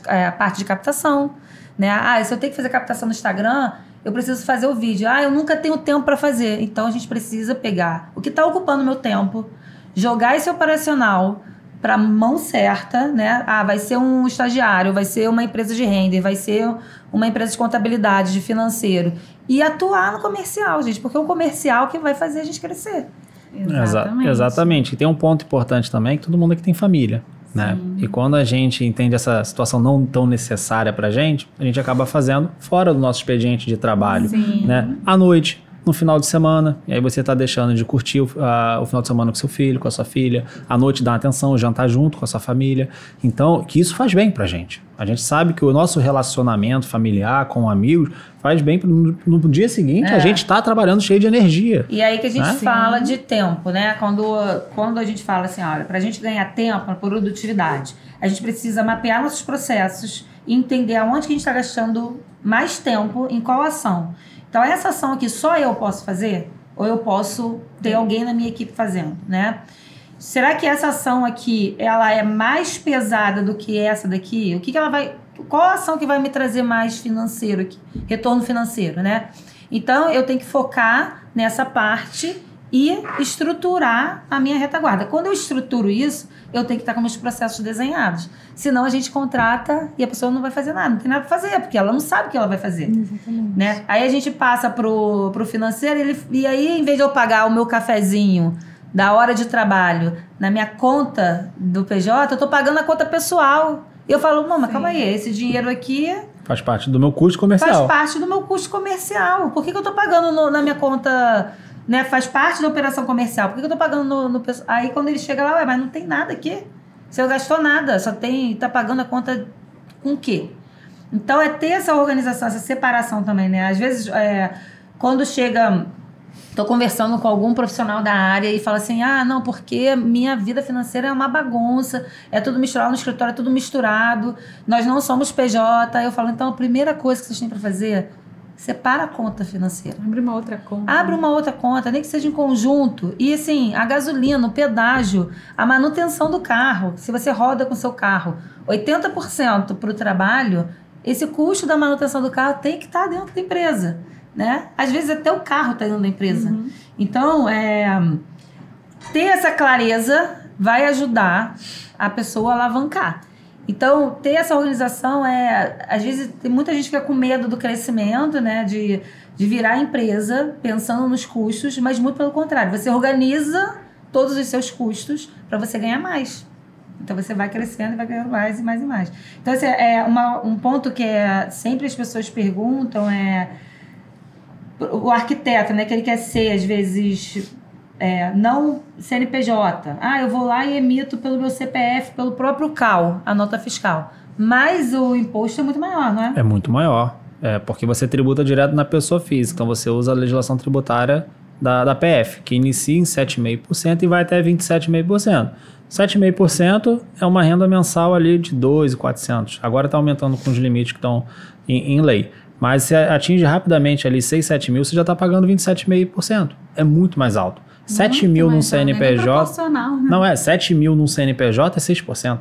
a parte de captação, né? Se eu tenho que fazer captação no Instagram, eu preciso fazer o vídeo. Eu nunca tenho tempo para fazer. Então, a gente precisa pegar o que está ocupando meu tempo, jogar esse operacional para a mão certa, né? Vai ser um estagiário, vai ser uma empresa de render, vai ser uma empresa de contabilidade, de financeiro. E atuar no comercial, gente, porque é o comercial que vai fazer a gente crescer. Exatamente. E tem um ponto importante também, que todo mundo aqui tem família. Né? E quando a gente entende essa situação não tão necessária pra gente, a gente acaba fazendo fora do nosso expediente de trabalho, né? À noite, no final de semana, e aí você tá deixando de curtir o final de semana com seu filho, com a sua filha, à noite dar uma atenção, jantar junto com a sua família. Então, que isso faz bem pra gente. A gente sabe que o nosso relacionamento familiar com amigos faz bem no dia seguinte, a gente tá trabalhando cheio de energia. E aí que a gente fala de tempo, né? Quando a gente fala assim, olha, pra gente ganhar tempo, a produtividade, a gente precisa mapear nossos processos e entender aonde que a gente está gastando mais tempo, em qual ação. Então, essa ação aqui só eu posso fazer? Ou eu posso ter alguém na minha equipe fazendo, né? Será que essa ação aqui, ela é mais pesada do que essa daqui? Qual a ação que vai me trazer mais financeiro aqui? Retorno financeiro, né? Então, eu tenho que focar nessa parte e estruturar a minha retaguarda. Quando eu estruturo isso, eu tenho que estar com meus processos desenhados. Senão a gente contrata e a pessoa não vai fazer nada, não tem nada para fazer, porque ela não sabe o que ela vai fazer. Exatamente. Né? Aí a gente passa pro financeiro e aí, em vez de eu pagar o meu cafezinho da hora de trabalho na minha conta do PJ, eu tô pagando a conta pessoal. E eu falo, não, mas calma aí, esse dinheiro aquaqui... Faz parte do meu custo comercial. Faz parte do meu custo comercial. Por que eu tô pagando na minha conta... Né, faz parte da operação comercial. Por que eu tô pagando no... Aí quando ele chega lá, mas não tem nada aqui. Você não gastou nada, só tá pagando a conta com o quê? Então, é ter essa organização, essa separação também, né? Às vezes, quando chega... Tô conversando com algum profissional da área e fala assim, não, porque minha vida financeira é uma bagunça, é tudo misturado no escritório, é tudo misturado, nós não somos PJ. Aí eu falo, então, a primeira coisa que vocês têm para fazer... Separa a conta financeira. Abre uma outra conta. Abre uma outra conta, nem que seja em conjunto. E assim, a gasolina, o pedágio, a manutenção do carro. Se você roda com o seu carro 80% para o trabalho, esse custo da manutenção do carro tem que estar dentro da empresa. Né? Às vezes até o carro está dentro da empresa. Então, ter essa clareza vai ajudar a pessoa a alavancar. Então, ter essa organização às vezes, tem muita gente que fica com medo do crescimento, né? De virar empresa pensando nos custos, mas muito pelo contrário. Você organiza todos os seus custos para você ganhar mais. Então, você vai crescendo e vai ganhando mais e mais e mais. Então, esse um ponto que sempre as pessoas perguntam o arquiteto, né? Que ele quer ser, às vezes... não CNPJ. Eu vou lá e emito pelo meu CPF, pelo próprio CAU, a nota fiscal. Mas o imposto é muito maior, não é? É muito maior. Porque você tributa direto na pessoa física. Então, você usa a legislação tributária da PF, que inicia em 7,5% e vai até 27,5%. 7,5% é uma renda mensal ali de 2.400. Agora está aumentando com os limites que estão em lei. Mas se atinge rapidamente ali 6, 7 mil, você já está pagando 27,5%. É muito mais alto. 7 mil num CNPJ... Né? Não, 7 mil num CNPJ é 6%.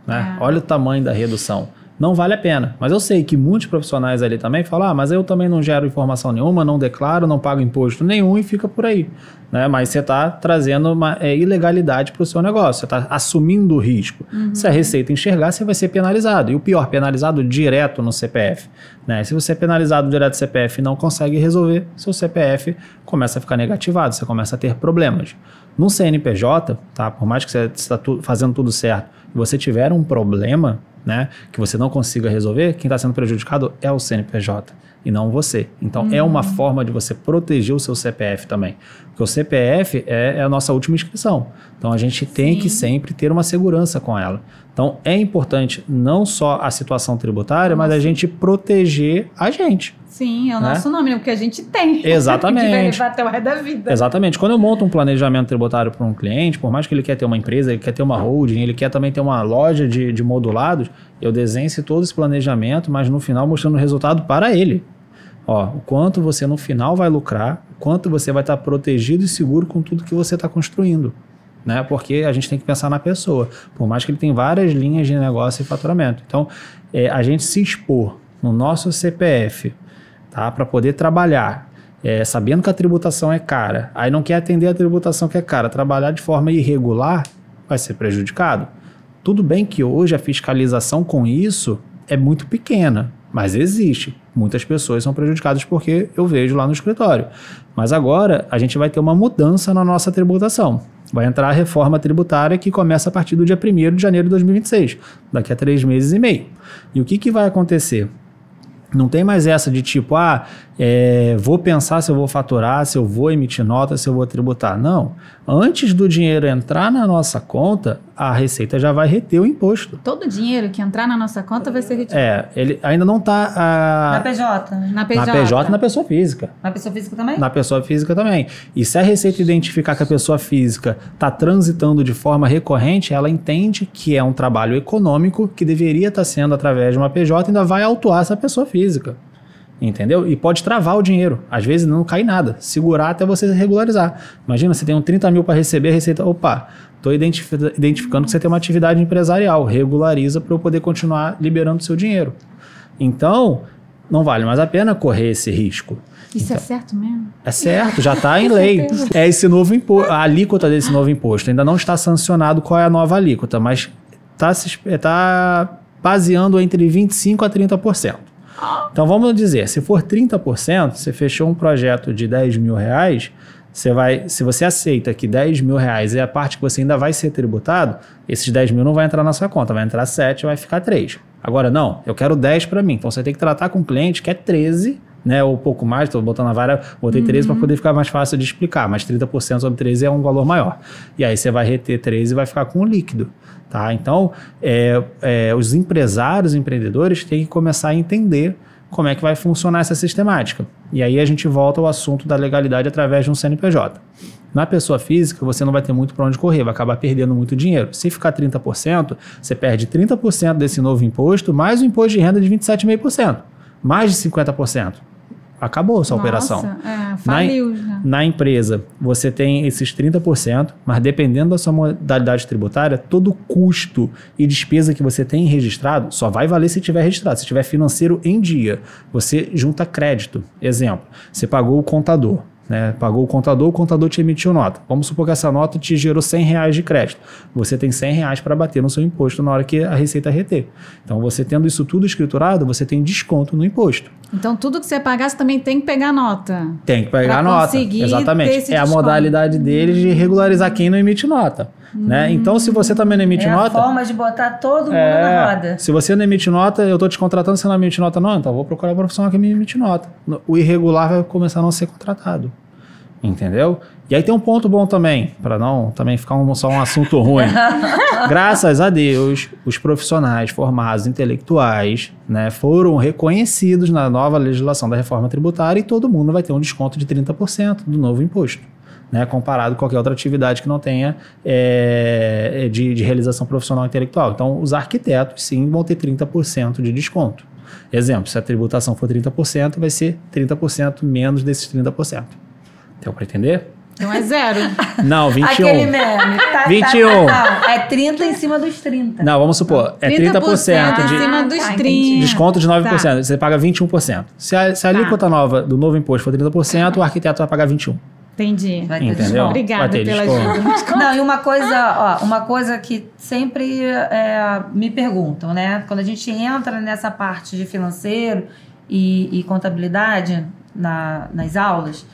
Né? Olha o tamanho da redução. não vale a pena. Mas eu sei que muitos profissionais ali também falam, mas eu também não gero informação nenhuma, não declaro, não pago imposto nenhum e fica por aí. Né? Mas você está trazendo uma ilegalidade para o seu negócio, você está assumindo o risco. Se a Receita enxergar, você vai ser penalizado. E o pior, penalizado direto no CPF. Né? Se você é penalizado direto no CPF e não consegue resolver, seu CPF começa a ficar negativado, você começa a ter problemas. No CNPJ, tá? Por mais que você está fazendo tudo certo e você tiver um problema, né, que você não consiga resolver, quem está sendo prejudicado é o CNPJ e não você. Então, é uma forma de você proteger o seu CPF também. Porque o CPF é a nossa última inscrição. Então, a gente tem que sempre ter uma segurança com ela. Então, é importante não só a situação tributária, mas a gente proteger a gente. Sim, é o nosso nome, né? Porque a gente tem. Exatamente. Que vai levar até o resto da vida. Exatamente. Quando eu monto um planejamento tributário para um cliente, por mais que ele quer ter uma empresa, ele quer ter uma holding, ele quer também ter uma loja de modulados, eu desenho todo esse planejamento, mas no final mostrando o resultado para ele. Ó, o quanto você no final vai lucrar, o quanto você vai estar protegido e seguro com tudo que você está construindo. Né? Porque a gente tem que pensar na pessoa, por mais que ele tenha várias linhas de negócio e faturamento. Então, a gente se expor no nosso CPF, tá? Para poder trabalhar, sabendo que a tributação é cara, aí não quer atender a tributação que é cara, trabalhar de forma irregular, vai ser prejudicado. Tudo bem que hoje a fiscalização com isso é muito pequena, mas existe. Muitas pessoas são prejudicadas porque eu vejo lá no escritório. Mas agora a gente vai ter uma mudança na nossa tributação. Vai entrar a reforma tributária que começa a partir do dia 1º de janeiro de 2026, daqui a 3 meses e meio. E o que vai acontecer? Não tem mais essa de tipo, vou pensar se eu vou faturar, se eu vou emitir nota, se eu vou tributar. Não. Antes do dinheiro entrar na nossa conta, a Receita já vai reter o imposto. Todo dinheiro que entrar na nossa conta vai ser retido. Ele ainda não está... Na PJ? Na PJ. Na PJ e na pessoa física. Na pessoa física também? Na pessoa física também. E se a Receita identificar que a pessoa física está transitando de forma recorrente, ela entende que é um trabalho econômico que deveria estar sendo através de uma PJ e ainda vai autuar essa pessoa física. Entendeu? E pode travar o dinheiro. Às vezes não cai nada. Segurar até você regularizar. Imagina, você tem 30 mil para receber, a Receita... Opa, estou identificando que você tem uma atividade empresarial. Regulariza para eu poder continuar liberando o seu dinheiro. Então, não vale mais a pena correr esse risco. Isso é certo mesmo? É certo, já está em lei. É esse novo imposto. A alíquota desse novo imposto ainda não está sancionado qual é a nova alíquota, mas está baseando entre 25% a 30%. Então vamos dizer, se for 30%, você fechou um projeto de 10 mil reais, se você aceita que 10 mil reais é a parte que você ainda vai ser tributado, esses 10 mil não vai entrar na sua conta, vai entrar 7, vai ficar 3. Agora não, eu quero 10 para mim, então você tem que tratar com um cliente que é 13, né, ou pouco mais, estou botando a vara, botei 13 para poder ficar mais fácil de explicar, mas 30% sobre 13 é um valor maior. E aí você vai reter 13 e vai ficar com o líquido. Tá? Então, os empresários, empreendedores têm que começar a entender como é que vai funcionar essa sistemática. E aí a gente volta ao assunto da legalidade através de um CNPJ. Na pessoa física, você não vai ter muito para onde correr, vai acabar perdendo muito dinheiro. Se ficar 30%, você perde 30% desse novo imposto, mais o imposto de renda de 27,5%. Mais de 50%. Acabou essa operação. Faliu já. Na empresa, você tem esses 30%, mas dependendo da sua modalidade tributária, todo custo e despesa que você tem registrado só vai valer se tiver registrado. Se tiver financeiro em dia, você junta crédito. Exemplo, você pagou o contador. Né? Pagou o contador te emitiu nota. Vamos supor que essa nota te gerou R$100 de crédito. Você tem R$100 para bater no seu imposto na hora que a Receita reter. Então, você tendo isso tudo escriturado, você tem desconto no imposto. Então, tudo que você pagar, você também tem que pegar nota. Tem que pegar nota. Exatamente. É a modalidade deles de regularizar quem não emite nota. Né? Então, se você também não emite nota... É a forma de botar todo mundo na roda. Se você não emite nota, eu estou te contratando, você não emite nota não, então eu vou procurar um profissional que me emite nota. O irregular vai começar a não ser contratado. Entendeu? E aí tem um ponto bom também, para não também ficar só um assunto ruim. Graças a Deus, os profissionais formados intelectuais, né, foram reconhecidos na nova legislação da reforma tributária e todo mundo vai ter um desconto de 30% do novo imposto. Né, comparado com qualquer outra atividade que não tenha de realização profissional intelectual. Então, os arquitetos, sim, vão ter 30% de desconto. Exemplo, se a tributação for 30%, vai ser 30% menos desses 30%. Deu para entender? Então é 0. Não, 21. Aquele meme. 21. Não, é 30 em cima dos 30. Não, vamos supor, é 30% em de cima dos entendi. 30. desconto de 9%. Tá. Você paga 21%. Se a alíquota nova do novo imposto for 30%, o arquiteto vai pagar 21%. Entendi. Vai ter Entendeu? desconto. Obrigada Vai ter pela desconto. ajuda. Não, e uma coisa que sempre me perguntam, né? Quando a gente entra nessa parte de financeiro e contabilidade nas aulas,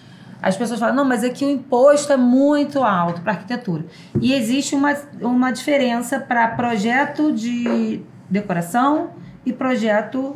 as pessoas falam, não, mas é que o imposto é muito alto para arquitetura. E existe uma diferença para projeto de decoração e projeto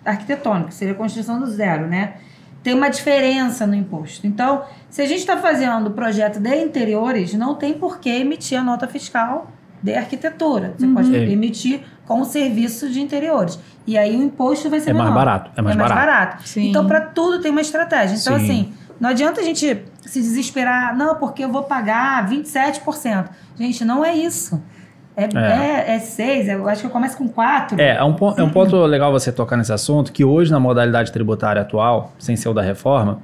arquitetônico, que seria a construção do zero, né? Tem uma diferença no imposto. Então, se a gente está fazendo projeto de interiores, não tem por que emitir a nota fiscal de arquitetura. Você pode emitir como serviço de interiores. E aí o imposto vai ser menor. Mais barato. É mais barato. Sim. Então, para tudo tem uma estratégia. Então, Sim. assim, não adianta a gente se desesperar, não, porque eu vou pagar 27%. Gente, não é isso. É 6, eu acho que eu começo com 4. É um ponto legal você tocar nesse assunto, que hoje na modalidade tributária atual, sem ser o da reforma,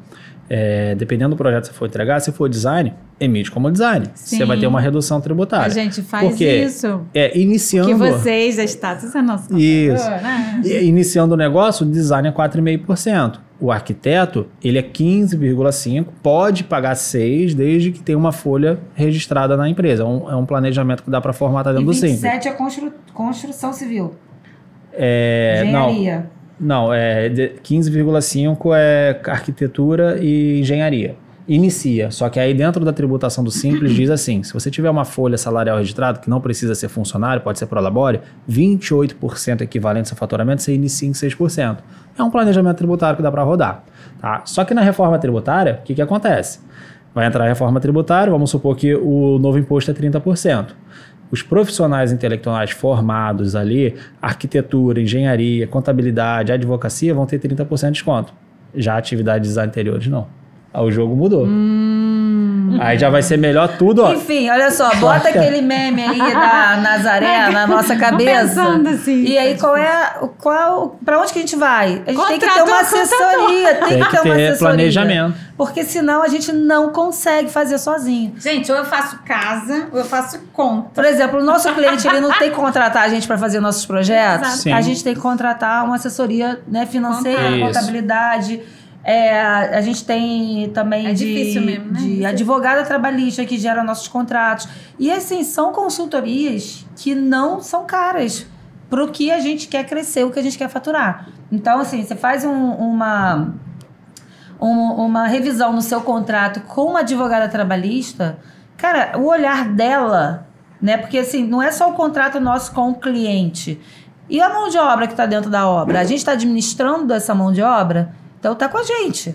dependendo do projeto que você for entregar, se for design, emite como design. Sim. Você vai ter uma redução tributária. A gente faz Porque isso. Iniciando... Que vocês, a status é nosso. Isso. Né? Iniciando o negócio, o design é 4,5%. O arquiteto, ele é 15,5%, pode pagar 6%, desde que tenha uma folha registrada na empresa. É um planejamento que dá para formatar dentro do Simples. 27 é construção civil. Não, Engenharia. Não, 15,5 é arquitetura e engenharia. Inicia, só que aí dentro da tributação do Simples diz assim, se você tiver uma folha salarial registrada, que não precisa ser funcionário, pode ser prolabore, 28% equivalente ao faturamento, você inicia em 6%. É um planejamento tributário que dá para rodar. Tá? Só que na reforma tributária, o que acontece? Vai entrar a reforma tributária, vamos supor que o novo imposto é 30%. Os profissionais intelectuais formados ali, arquitetura, engenharia, contabilidade, advocacia, vão ter 30% de desconto. Já atividades anteriores, não. O jogo mudou. Aí já vai ser melhor tudo, ó. Enfim, olha só, bota aquele meme aí da Nazaré na nossa cabeça. Pensando assim. E aí, pra onde que a gente vai? A gente tem que ter uma assessoria, tem que ter uma assessoria. Planejamento. Porque senão a gente não consegue fazer sozinho. Gente, ou eu faço casa, ou eu faço conta. Por exemplo, o nosso cliente, ele não tem que contratar a gente para fazer nossos projetos. Sim. A gente tem que contratar uma assessoria, né, financeira, Isso. contabilidade. A gente tem também difícil mesmo, né? de advogada trabalhista que gera nossos contratos. E assim, são consultorias que não são caras para o que a gente quer crescer, o que a gente quer faturar. Então, assim, você faz uma revisão no seu contrato com uma advogada trabalhista, cara, o olhar dela, né? Porque assim, não é só o contrato nosso com o cliente. E a mão de obra que está dentro da obra? A gente está administrando essa mão de obra? Então tá com a gente.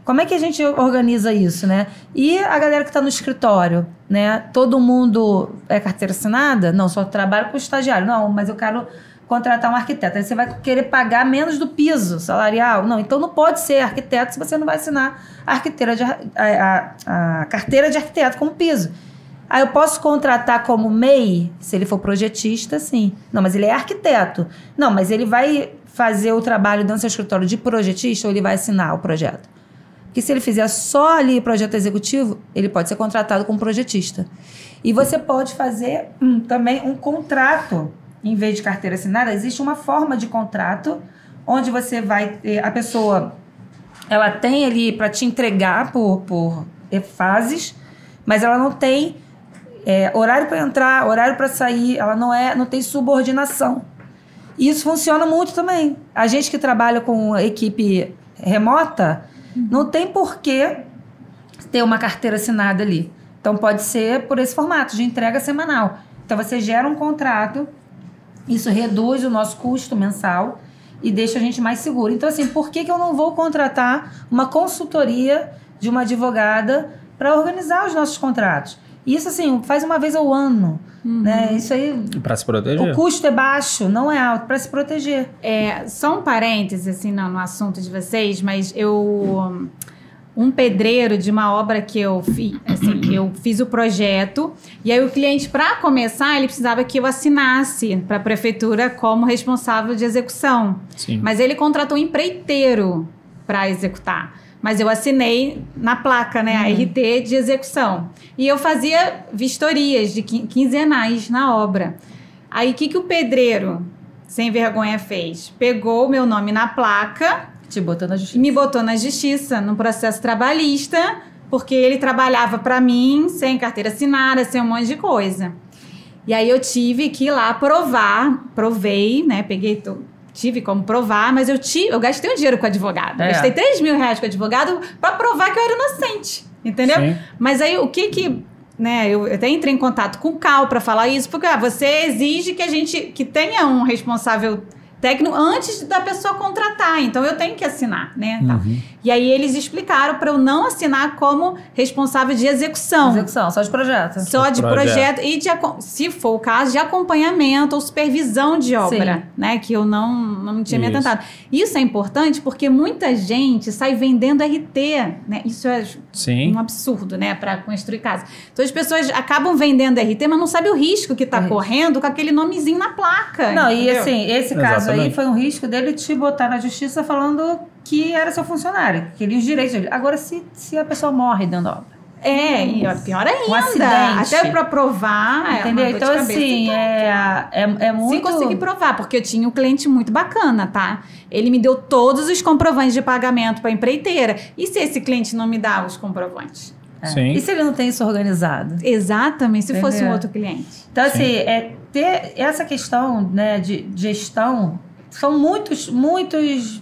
Como é que a gente organiza isso, né? E a galera que está no escritório, né? Todo mundo é carteira assinada? Não, só trabalho com estagiário. Não, mas eu quero contratar um arquiteto. Aí você vai querer pagar menos do piso salarial? Não, então não pode ser arquiteto se você não vai assinar a carteira de arquiteto como piso. Aí eu posso contratar como MEI, se ele for projetista, sim. Não, mas ele é arquiteto. Não, mas ele vai fazer o trabalho dentro do seu escritório de projetista ou ele vai assinar o projeto? Porque se ele fizer só ali projeto executivo, ele pode ser contratado como projetista. E você pode fazer também um contrato, em vez de carteira assinada, existe uma forma de contrato onde você vai ter, a pessoa, ela tem ali para te entregar por fases, mas ela não tem horário para entrar, horário para sair, ela não tem subordinação. E isso funciona muito também. A gente que trabalha com equipe remota, não tem por que ter uma carteira assinada ali. Então, pode ser por esse formato de entrega semanal. Então, você gera um contrato, isso reduz o nosso custo mensal e deixa a gente mais seguro. Então, assim, por que eu não vou contratar uma consultoria de uma advogada para organizar os nossos contratos? Isso, assim, faz uma vez ao ano. Né? Isso aí... Para se proteger. O custo é baixo, não é alto, para se proteger. Só um parêntese, assim, no assunto de vocês, mas um pedreiro de uma obra que eu fiz, assim, eu fiz o projeto, e aí o cliente, para começar, ele precisava que eu assinasse para a prefeitura como responsável de execução. Sim. Mas ele contratou um empreiteiro para executar. Mas eu assinei na placa, né? A RT de execução. E eu fazia vistorias de quinzenais na obra. Aí, o que o pedreiro, sem vergonha, fez? Pegou o meu nome na placa... Te botou na justiça. Me botou na justiça, no processo trabalhista, porque ele trabalhava para mim, sem carteira assinada, sem um monte de coisa. E aí eu tive que ir lá provar, provei, né? Tive como provar, mas eu gastei um dinheiro com o advogado. Gastei R$3.000 com o advogado para provar que eu era inocente, entendeu? Sim. Mas aí o que né, eu até entrei em contato com o CAL para falar isso, porque você exige que tenha um responsável técnico antes da pessoa contratar, então eu tenho que assinar, né? Tá. E aí eles explicaram para eu não assinar como responsável de execução. Execução, só de projeto. Só de projeto e, se for o caso, de acompanhamento ou supervisão de obra, sim, né? Que eu não tinha me atentado. Isso é importante porque muita gente sai vendendo RT, né? Isso é um absurdo, né? Para construir casa. Então as pessoas acabam vendendo RT, mas não sabem o risco que está correndo com aquele nomezinho na placa. Não, entendeu? E assim, esse caso aí foi um risco dele te botar na justiça falando que era seu funcionário, que queria os direitos dele. Agora, se a pessoa morre dentro da obra. E pior ainda. Um acidente. Até para provar. Entendeu? Então, assim, é muito... Sem conseguir provar, porque eu tinha um cliente muito bacana, tá? Ele me deu todos os comprovantes de pagamento para a empreiteira. E se esse cliente não me dá os comprovantes? Sim. E se ele não tem isso organizado? Exatamente, se fosse um outro cliente. Então, assim, ter essa questão, né, de gestão, são muitos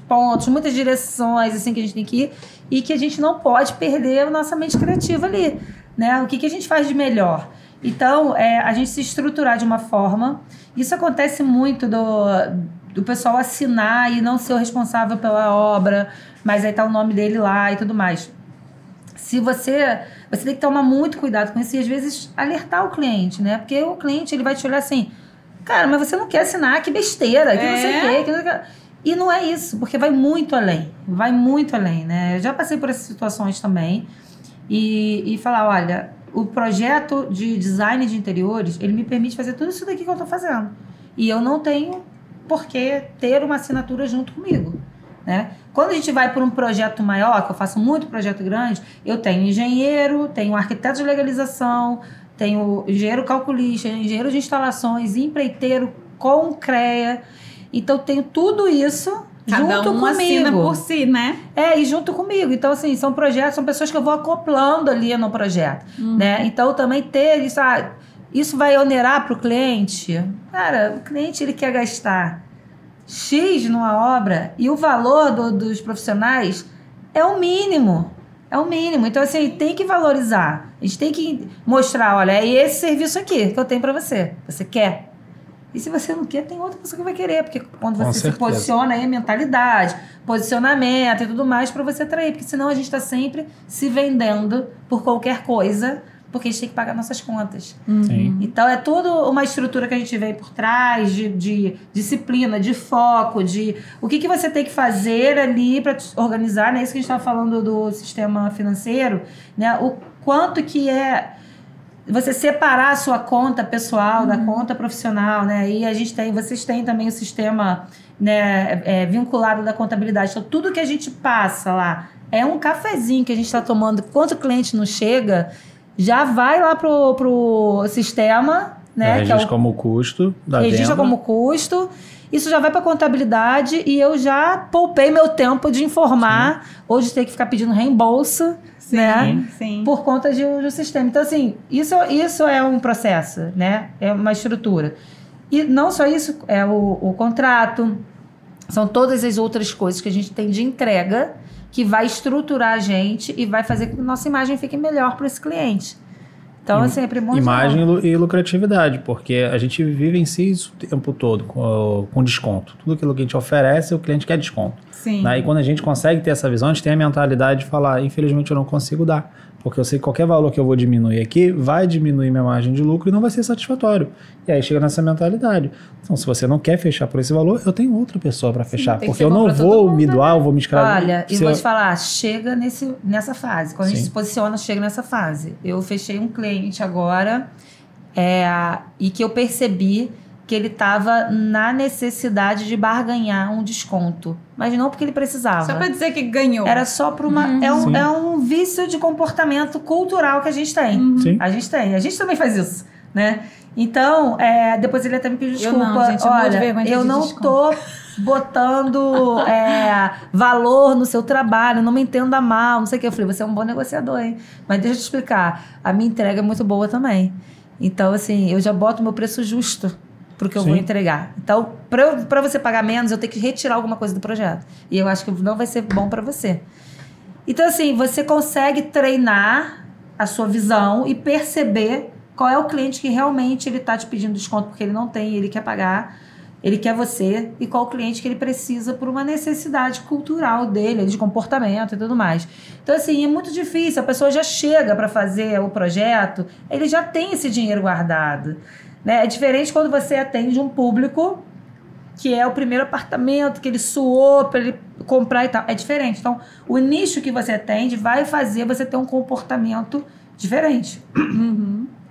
pontos, muitas direções, assim, que a gente tem que ir e que a gente não pode perder a nossa mente criativa ali, né? O que a gente faz de melhor? Então, a gente se estruturar de uma forma. Isso acontece muito do pessoal assinar e não ser o responsável pela obra, mas aí tá o nome dele lá e tudo mais. Se você tem que tomar muito cuidado com isso e às vezes alertar o cliente, né? Porque o cliente ele vai te olhar assim, cara, mas você não quer assinar, que besteira, que não sei o quê, que não sei o quê. E não é isso, porque vai muito além, né? Eu já passei por essas situações também e falar, olha, o projeto de design de interiores, ele me permite fazer tudo isso daqui que eu tô fazendo. E eu não tenho por que ter uma assinatura junto comigo, né? Quando a gente vai por um projeto maior, que eu faço muito projeto grande, eu tenho engenheiro, tenho arquiteto de legalização, tenho engenheiro calculista, engenheiro de instalações, empreiteiro com CREA. Então, tenho tudo isso junto comigo. Assina por si, né? E junto comigo. Então, assim, são projetos, são pessoas que eu vou acoplando ali no projeto, né? Então, também ter isso, isso vai onerar para o cliente? Cara, o cliente, ele quer gastar X numa obra e o valor dos profissionais é o mínimo. É o mínimo. Então, assim, tem que valorizar. A gente tem que mostrar, olha, é esse serviço aqui que eu tenho para você. Você quer? E se você não quer, tem outra pessoa que vai querer. Porque quando você se posiciona, aí é mentalidade, posicionamento e tudo mais para você atrair. Porque senão a gente está sempre se vendendo por qualquer coisa, porque a gente tem que pagar nossas contas. Sim. Então, é toda uma estrutura que a gente vem por trás de disciplina, de foco, de o que você tem que fazer ali para organizar, né? Isso que a gente estava falando do sistema financeiro, né? O quanto que é você separar a sua conta pessoal da conta profissional, né? E vocês têm também o sistema, né, vinculado da contabilidade. Então, tudo que a gente passa lá é um cafezinho que a gente está tomando. Quando o cliente não chega, já vai lá pro sistema, né? Registra como custo da venda. Registra como custo. Isso já vai para a contabilidade e eu já poupei meu tempo de informar ou de ter que ficar pedindo reembolso, né? Sim. Por conta do sistema. Então, assim, isso é um processo, né? É uma estrutura. E não só isso, é o contrato, são todas as outras coisas que a gente tem de entrega que vai estruturar a gente e vai fazer com que a nossa imagem fique melhor para esse cliente. Então, assim, é primordial. Imagem e lucratividade, porque a gente vive em si isso o tempo todo, com desconto. Tudo aquilo que a gente oferece, o cliente quer desconto. Sim. Né? E quando a gente consegue ter essa visão, a gente tem a mentalidade de falar, infelizmente eu não consigo dar, porque eu sei que qualquer valor que eu vou diminuir aqui vai diminuir minha margem de lucro e não vai ser satisfatório. E aí chega nessa mentalidade. Então, se você não quer fechar por esse valor, eu tenho outra pessoa para fechar, porque eu não vou me doar, eu vou me escravar. Olha, e vou te falar, chega nessa fase. Quando a gente se posiciona, chega nessa fase. Eu fechei um cliente agora e que eu percebi porque ele estava na necessidade de barganhar um desconto. Mas não porque ele precisava. Só para dizer que ganhou. Era só para uma... É um vício de comportamento cultural que a gente tem. Sim. A gente tem. A gente também faz isso, né? Então, depois ele até me pediu desculpa. Eu não, gente, olha, eu não tô botando valor no seu trabalho, não me entenda mal, não sei o que. Eu falei, você é um bom negociador, hein? Mas deixa eu te explicar, a minha entrega é muito boa também. Então, assim, eu já boto o meu preço justo pro que eu vou entregar. Então, para você pagar menos, eu tenho que retirar alguma coisa do projeto. E eu acho que não vai ser bom para você. Então, assim, você consegue treinar a sua visão e perceber qual é o cliente que realmente ele está te pedindo desconto porque ele não tem, ele quer pagar, ele quer você, e qual o cliente que ele precisa por uma necessidade cultural dele, de comportamento e tudo mais. Então, assim, é muito difícil. A pessoa já chega para fazer o projeto, ele já tem esse dinheiro guardado, né? É diferente quando você atende um público que é o primeiro apartamento que ele suou para ele comprar e tal. É diferente. Então, o nicho que você atende vai fazer você ter um comportamento diferente.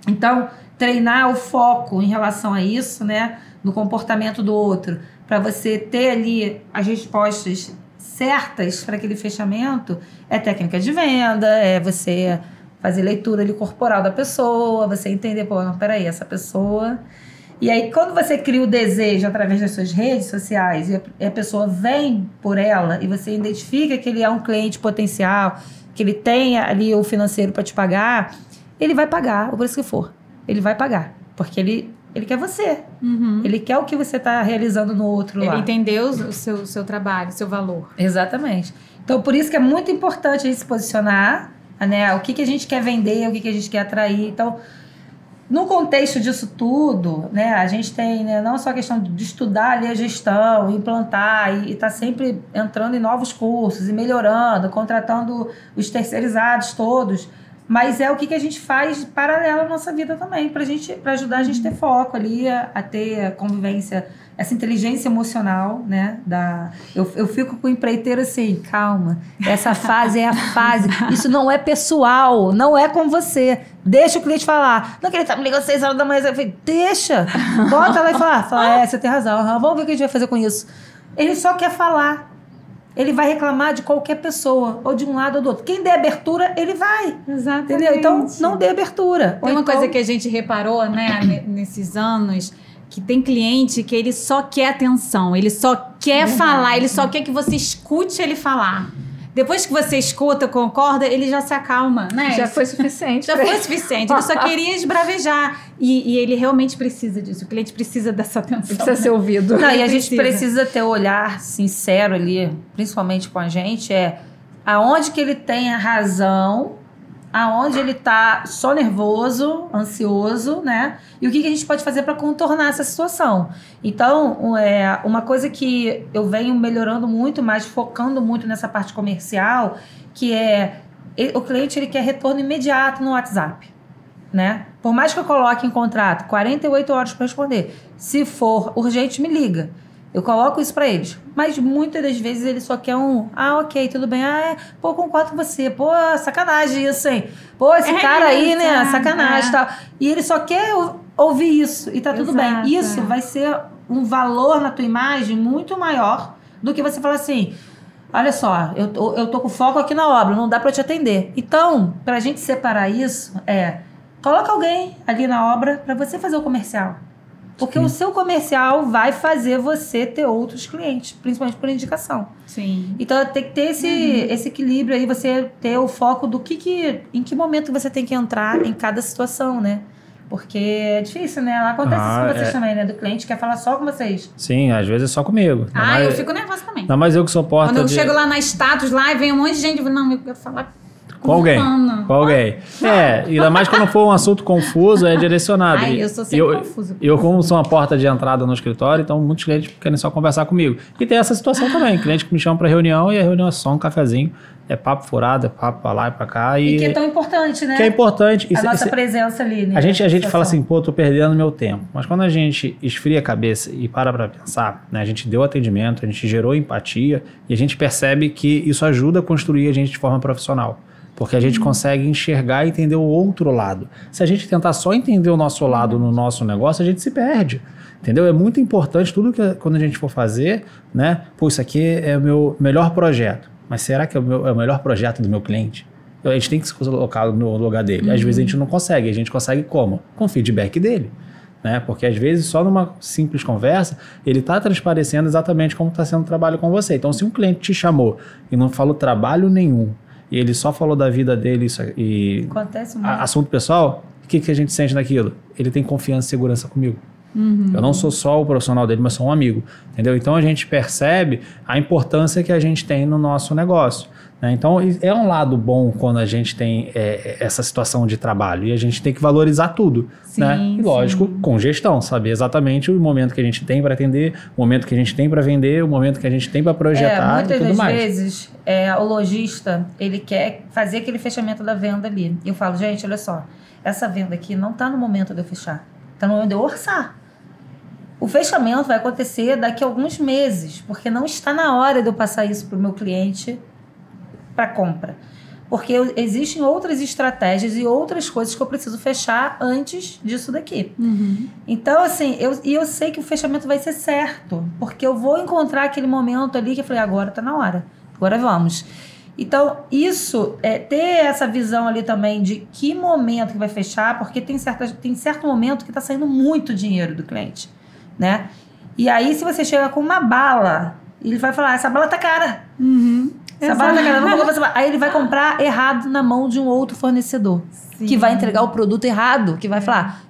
Então, treinar o foco em relação a isso, né, no comportamento do outro, para você ter ali as respostas certas para aquele fechamento, é técnica de venda, é você fazer leitura ali corporal da pessoa, você entender, pô, não, peraí, essa pessoa... E aí, quando você cria o desejo através das suas redes sociais e a pessoa vem por ela e você identifica que ele é um cliente potencial, que ele tem ali o financeiro para te pagar, ele vai pagar o preço que for. Ele vai pagar, porque ele quer você. Ele quer o que você está realizando no outro lá. Ele entendeu o seu trabalho, o seu valor. Exatamente. Então, por isso que é muito importante a gente se posicionar, né? O que a gente quer vender, o que a gente quer atrair. Então, no contexto disso tudo, né, a gente tem, né, não só a questão de estudar ali a gestão, implantar e tá sempre entrando em novos cursos e melhorando, contratando os terceirizados todos, mas é o que a gente faz paralelo à nossa vida também, para ajudar a gente a ter foco ali, a ter convivência, essa inteligência emocional, né? Eu fico com o empreiteiro assim, calma, essa fase é a fase, isso não é pessoal, não é com você. Deixa o cliente falar. Não, que ele tá me ligando às 6 horas da manhã. Eu falei, deixa, bota lá e fala, você tem razão, vamos ver o que a gente vai fazer com isso. Ele só quer falar. Ele vai reclamar de qualquer pessoa, ou de um lado ou do outro. Quem der abertura, ele vai. Exatamente. Entendeu? Então, não dê abertura. Tem uma coisa que a gente reparou, né, nesses anos, que tem cliente que ele só quer atenção, ele só quer falar, ele só quer que você escute ele falar. Depois que você escuta, concorda, ele já se acalma, né? Já foi suficiente. Já foi suficiente. Ele só queria esbravejar. E ele realmente precisa disso. O cliente precisa dessa atenção. Precisa ser ouvido. Não, e a gente precisa ter um olhar sincero ali, principalmente com a gente, aonde que ele tem a razão, aonde ele tá só nervoso, ansioso, né? E o que a gente pode fazer para contornar essa situação. Então, uma coisa que eu venho melhorando muito, mas focando muito nessa parte comercial, que o cliente ele quer retorno imediato no WhatsApp, né? Por mais que eu coloque em contrato 48 horas para responder, se for urgente, me liga. Eu coloco isso para eles. Mas muitas das vezes ele só quer ok, tudo bem. Pô, concordo com você. Pô, sacanagem isso, hein? Pô, esse cara aí, né? Sacanagem e tal. E ele só quer ouvir isso. E tá tudo bem. Isso vai ser um valor na tua imagem muito maior do que você falar assim, olha só, eu tô com foco aqui na obra, não dá para te atender. Então, pra gente separar isso, coloca alguém ali na obra para você fazer o comercial. Porque o seu comercial vai fazer você ter outros clientes, principalmente por indicação. Sim. Então, tem que ter esse equilíbrio aí, você ter o foco do em que momento você tem que entrar em cada situação, né? Porque é difícil, né? Acontece isso com vocês também, né? Do cliente quer falar só com vocês. Sim, às vezes é só comigo. Eu fico nervosa também. Não, mas eu que sou porta Quando eu chego lá na status lá e vem um monte de gente, não, eu quero falar... Com alguém. Ainda mais quando for um assunto confuso, é direcionado. Eu sou sempre confusa. Eu, como sou uma porta de entrada no escritório, então muitos clientes querem só conversar comigo. E tem essa situação também, cliente que me chama para reunião e a reunião é só um cafezinho, é papo furado, é papo para lá e para cá. E que é tão importante, né? Que é importante. A nossa presença ali, né? A gente fala assim, tô perdendo meu tempo. Mas quando a gente esfria a cabeça e para pensar, né? A gente deu atendimento, a gente gerou empatia e a gente percebe que isso ajuda a construir a gente de forma profissional. Porque a gente consegue enxergar e entender o outro lado. Se a gente tentar só entender o nosso lado no nosso negócio, a gente se perde. entendeu? É muito importante tudo que quando a gente for fazer, né? Pô, isso aqui é o meu melhor projeto. Mas será que é o melhor projeto do meu cliente? A gente tem que se colocar no lugar dele. Às vezes a gente não consegue. A gente consegue como? Com o feedback dele. Né? Porque às vezes só numa simples conversa ele está transparecendo exatamente como está sendo o trabalho com você. Então se um cliente te chamou e não falou trabalho nenhum e ele só falou da vida dele e acontece muito. Assunto pessoal, o que a gente sente naquilo? Ele tem confiança e segurança comigo. Eu não sou só o profissional dele, mas sou um amigo, entendeu? Então a gente percebe a importância que a gente tem no nosso negócio, né? Então é um lado bom quando a gente tem essa situação de trabalho e a gente tem que valorizar tudo, sim, né? E lógico, com gestão, saber exatamente o momento que a gente tem para atender, o momento que a gente tem para vender, o momento que a gente tem para projetar e tudo mais. Muitas vezes o lojista, ele quer fazer aquele fechamento da venda ali. Eu falo, gente, olha só, essa venda aqui não está no momento de eu fechar, está no momento de eu orçar. O fechamento vai acontecer daqui a alguns meses, porque não está na hora de eu passar isso para o meu cliente para compra. Porque existem outras estratégias e outras coisas que eu preciso fechar antes disso daqui. Então, assim, eu sei que o fechamento vai ser certo, porque eu vou encontrar aquele momento ali que eu falei, agora está na hora, agora vamos. Então, isso, ter essa visão ali também de que momento que vai fechar, porque tem certo momento que está saindo muito dinheiro do cliente. Né? E aí, se você chega com uma bala, ele vai falar, essa bala tá cara. Essa bala tá cara, não vou comprar essa bala. Aí ele vai comprar errado na mão de um outro fornecedor. Sim. Que vai entregar o produto errado, que vai falar,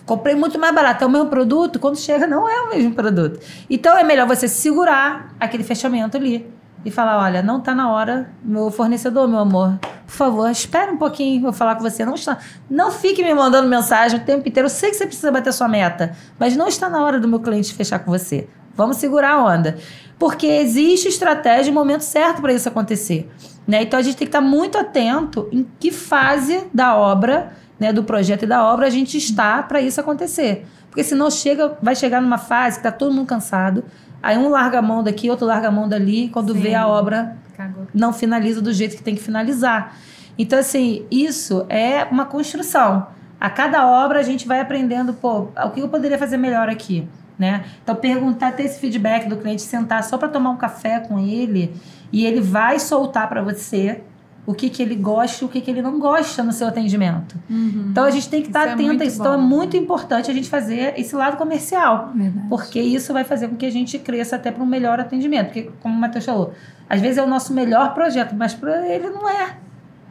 comprei muito mais barato, é o mesmo produto, quando chega não é o mesmo produto. Então é melhor você segurar aquele fechamento ali e falar, olha, não tá na hora, meu fornecedor, meu amor, por favor, espera um pouquinho, vou falar com você. Não fique me mandando mensagem o tempo inteiro. Eu sei que você precisa bater sua meta, mas não está na hora do meu cliente fechar com você. Vamos segurar a onda. Porque existe estratégia e momento certo para isso acontecer. Né? Então, a gente tem que estar muito atento em que fase da obra, né, do projeto e da obra, a gente está para isso acontecer. Porque senão vai chegar numa fase que está todo mundo cansado, aí um larga a mão daqui, outro larga a mão dali, quando vê a obra não finaliza do jeito que tem que finalizar. Então, assim, isso é uma construção. A cada obra a gente vai aprendendo, o que eu poderia fazer melhor aqui, né? Então, ter esse feedback do cliente, sentar só para tomar um café com ele e ele vai soltar para você o que ele gosta e o que ele não gosta no seu atendimento. Então, a gente tem que estar atento a isso. Então, é muito importante a gente fazer esse lado comercial. Verdade. Porque isso vai fazer com que a gente cresça até para um melhor atendimento. Porque, como o Matheus falou, às vezes é o nosso melhor projeto, mas para ele não é.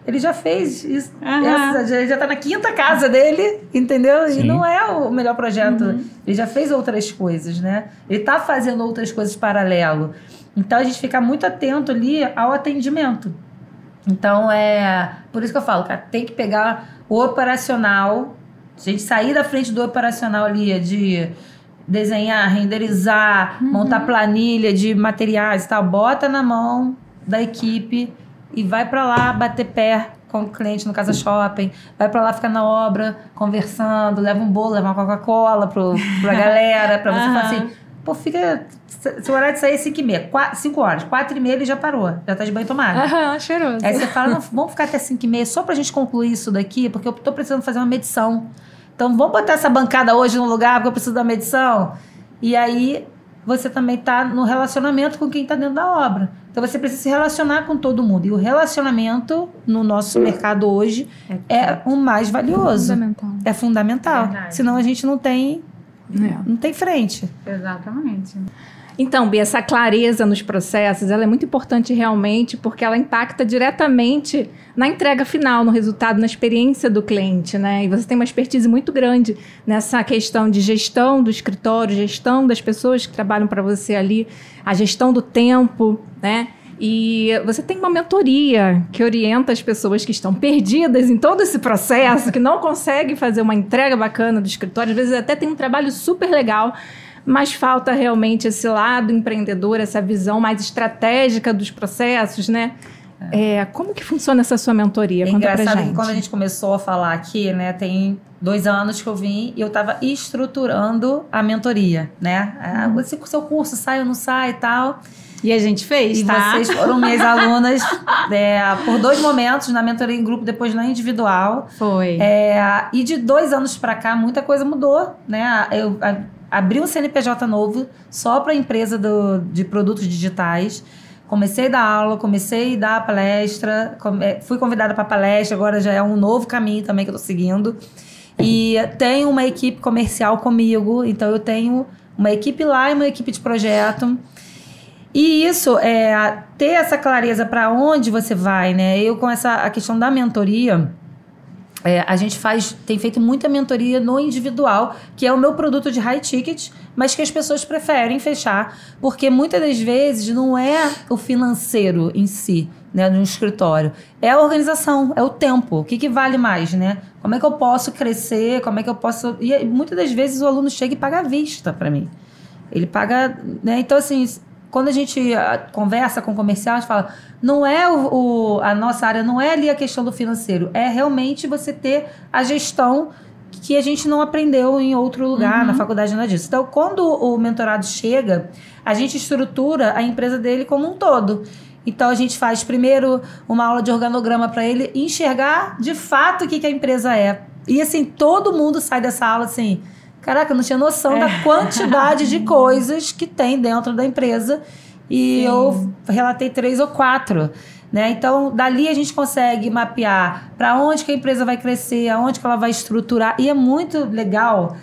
Ele já fez isso. Ele já está na 5ª casa dele, entendeu? Sim. E não é o melhor projeto. Ele já fez outras coisas, né? Ele está fazendo outras coisas paralelo. Então, a gente fica muito atento ali ao atendimento. Então, por isso que eu falo, cara, tem que pegar o operacional, a gente sair da frente do operacional ali, de desenhar, renderizar, montar planilha de materiais e tal, bota na mão da equipe e vai para lá bater pé com o cliente no Casa Shopping, vai para lá ficar na obra, conversando, leva um bolo, leva uma Coca-Cola pra galera, para você falar assim, se o horário de sair é 5h30, 5 horas, 4h30 ele já parou, já tá de banho tomado. Cheiroso. Aí você fala, não, vamos ficar até 5h30 só pra gente concluir isso daqui, porque eu tô precisando fazer uma medição. Então, vamos botar essa bancada hoje no lugar, porque eu preciso da medição. E aí, você também tá no relacionamento com quem tá dentro da obra. Então, você precisa se relacionar com todo mundo. E o relacionamento, no nosso mercado hoje, é o mais valioso. É fundamental. Senão, a gente não tem frente. Exatamente. Então, Bia, essa clareza nos processos, ela é muito importante realmente, porque ela impacta diretamente na entrega final, no resultado, na experiência do cliente, né? E você tem uma expertise muito grande nessa questão de gestão do escritório, gestão das pessoas que trabalham para você ali, a gestão do tempo, né? E você tem uma mentoria que orienta as pessoas que estão perdidas em todo esse processo, que não conseguem fazer uma entrega bacana do escritório, às vezes até tem um trabalho super legal, mas falta realmente esse lado empreendedor, essa visão mais estratégica dos processos, né? Como que funciona essa sua mentoria? Conta pra gente. É engraçado que quando a gente começou a falar aqui, né, tem 2 anos que eu vim e eu estava estruturando a mentoria, né? O seu curso sai ou não sai e tal. E a gente fez, tá? E vocês foram minhas alunas por 2 momentos, na mentoria em grupo, depois na individual. Foi. E de 2 anos pra cá, muita coisa mudou, né? abri um CNPJ novo só para a empresa de produtos digitais. Comecei a dar aula, comecei a dar palestra, fui convidada para palestra, agora já é um novo caminho também que eu estou seguindo. E tenho uma equipe comercial comigo, então eu tenho uma equipe lá e uma equipe de projeto. E isso, ter essa clareza para onde você vai, né? Eu com a questão da mentoria, a gente tem feito muita mentoria no individual, que é o meu produto de high ticket, mas que as pessoas preferem fechar, porque muitas das vezes não é o financeiro em si, né, no escritório, é a organização, é o tempo, o que vale mais, né? Como é que eu posso crescer, como é que eu posso... E muitas das vezes o aluno chega e paga à vista para mim. Ele paga, né? Então, assim, quando a gente conversa com o comercial, a gente fala, não é a nossa área, não é ali a questão do financeiro, é realmente você ter a gestão que a gente não aprendeu em outro lugar, na faculdade, nada disso. Então, quando o mentorado chega, a gente estrutura a empresa dele como um todo. Então, a gente faz primeiro uma aula de organograma para ele enxergar de fato o que a empresa é. E, assim, todo mundo sai dessa aula assim, caraca, eu não tinha noção da quantidade de coisas que tem dentro da empresa. E eu relatei 3 ou 4. Né? Então, dali a gente consegue mapear para onde que a empresa vai crescer, aonde que ela vai estruturar. E é muito legal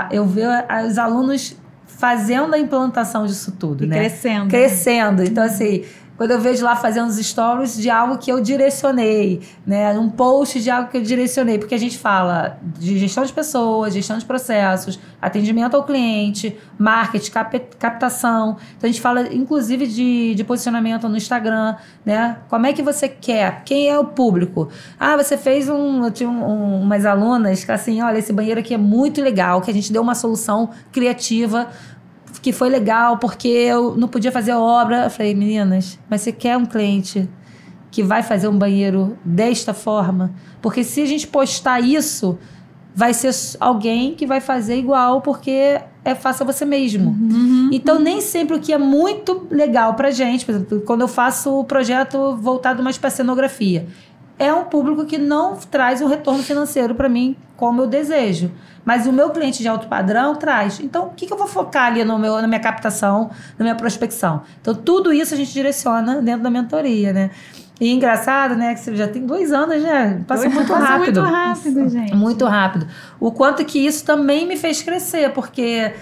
eu ver os alunos fazendo a implantação disso tudo. Né? Crescendo. Então, assim, quando eu vejo lá fazendo os stories de algo que eu direcionei, né? Um post de algo que eu direcionei, porque a gente fala de gestão de pessoas, gestão de processos, atendimento ao cliente, marketing, captação. Então, a gente fala, inclusive, de posicionamento no Instagram, né? Como é que você quer? Quem é o público? Ah, você fez eu tinha umas alunas que, assim, olha, esse banheiro aqui é muito legal, que a gente deu uma solução criativa que foi legal, porque eu não podia fazer obra. Eu falei, meninas, mas você quer um cliente que vai fazer um banheiro desta forma? Porque se a gente postar isso, vai ser alguém que vai fazer igual, porque faça você mesmo. Então, nem sempre o que é muito legal pra gente, por exemplo, quando eu faço o projeto voltado mais para cenografia, é um público que não traz um retorno financeiro para mim como eu desejo. Mas o meu cliente de alto padrão traz. Então, o que eu vou focar ali na minha captação, na minha prospecção? Então, tudo isso a gente direciona dentro da mentoria, né? E engraçado, né? Que você já tem 2 anos, né? Passa muito rápido. Muito rápido, gente. Muito rápido. O quanto que isso também me fez crescer, porque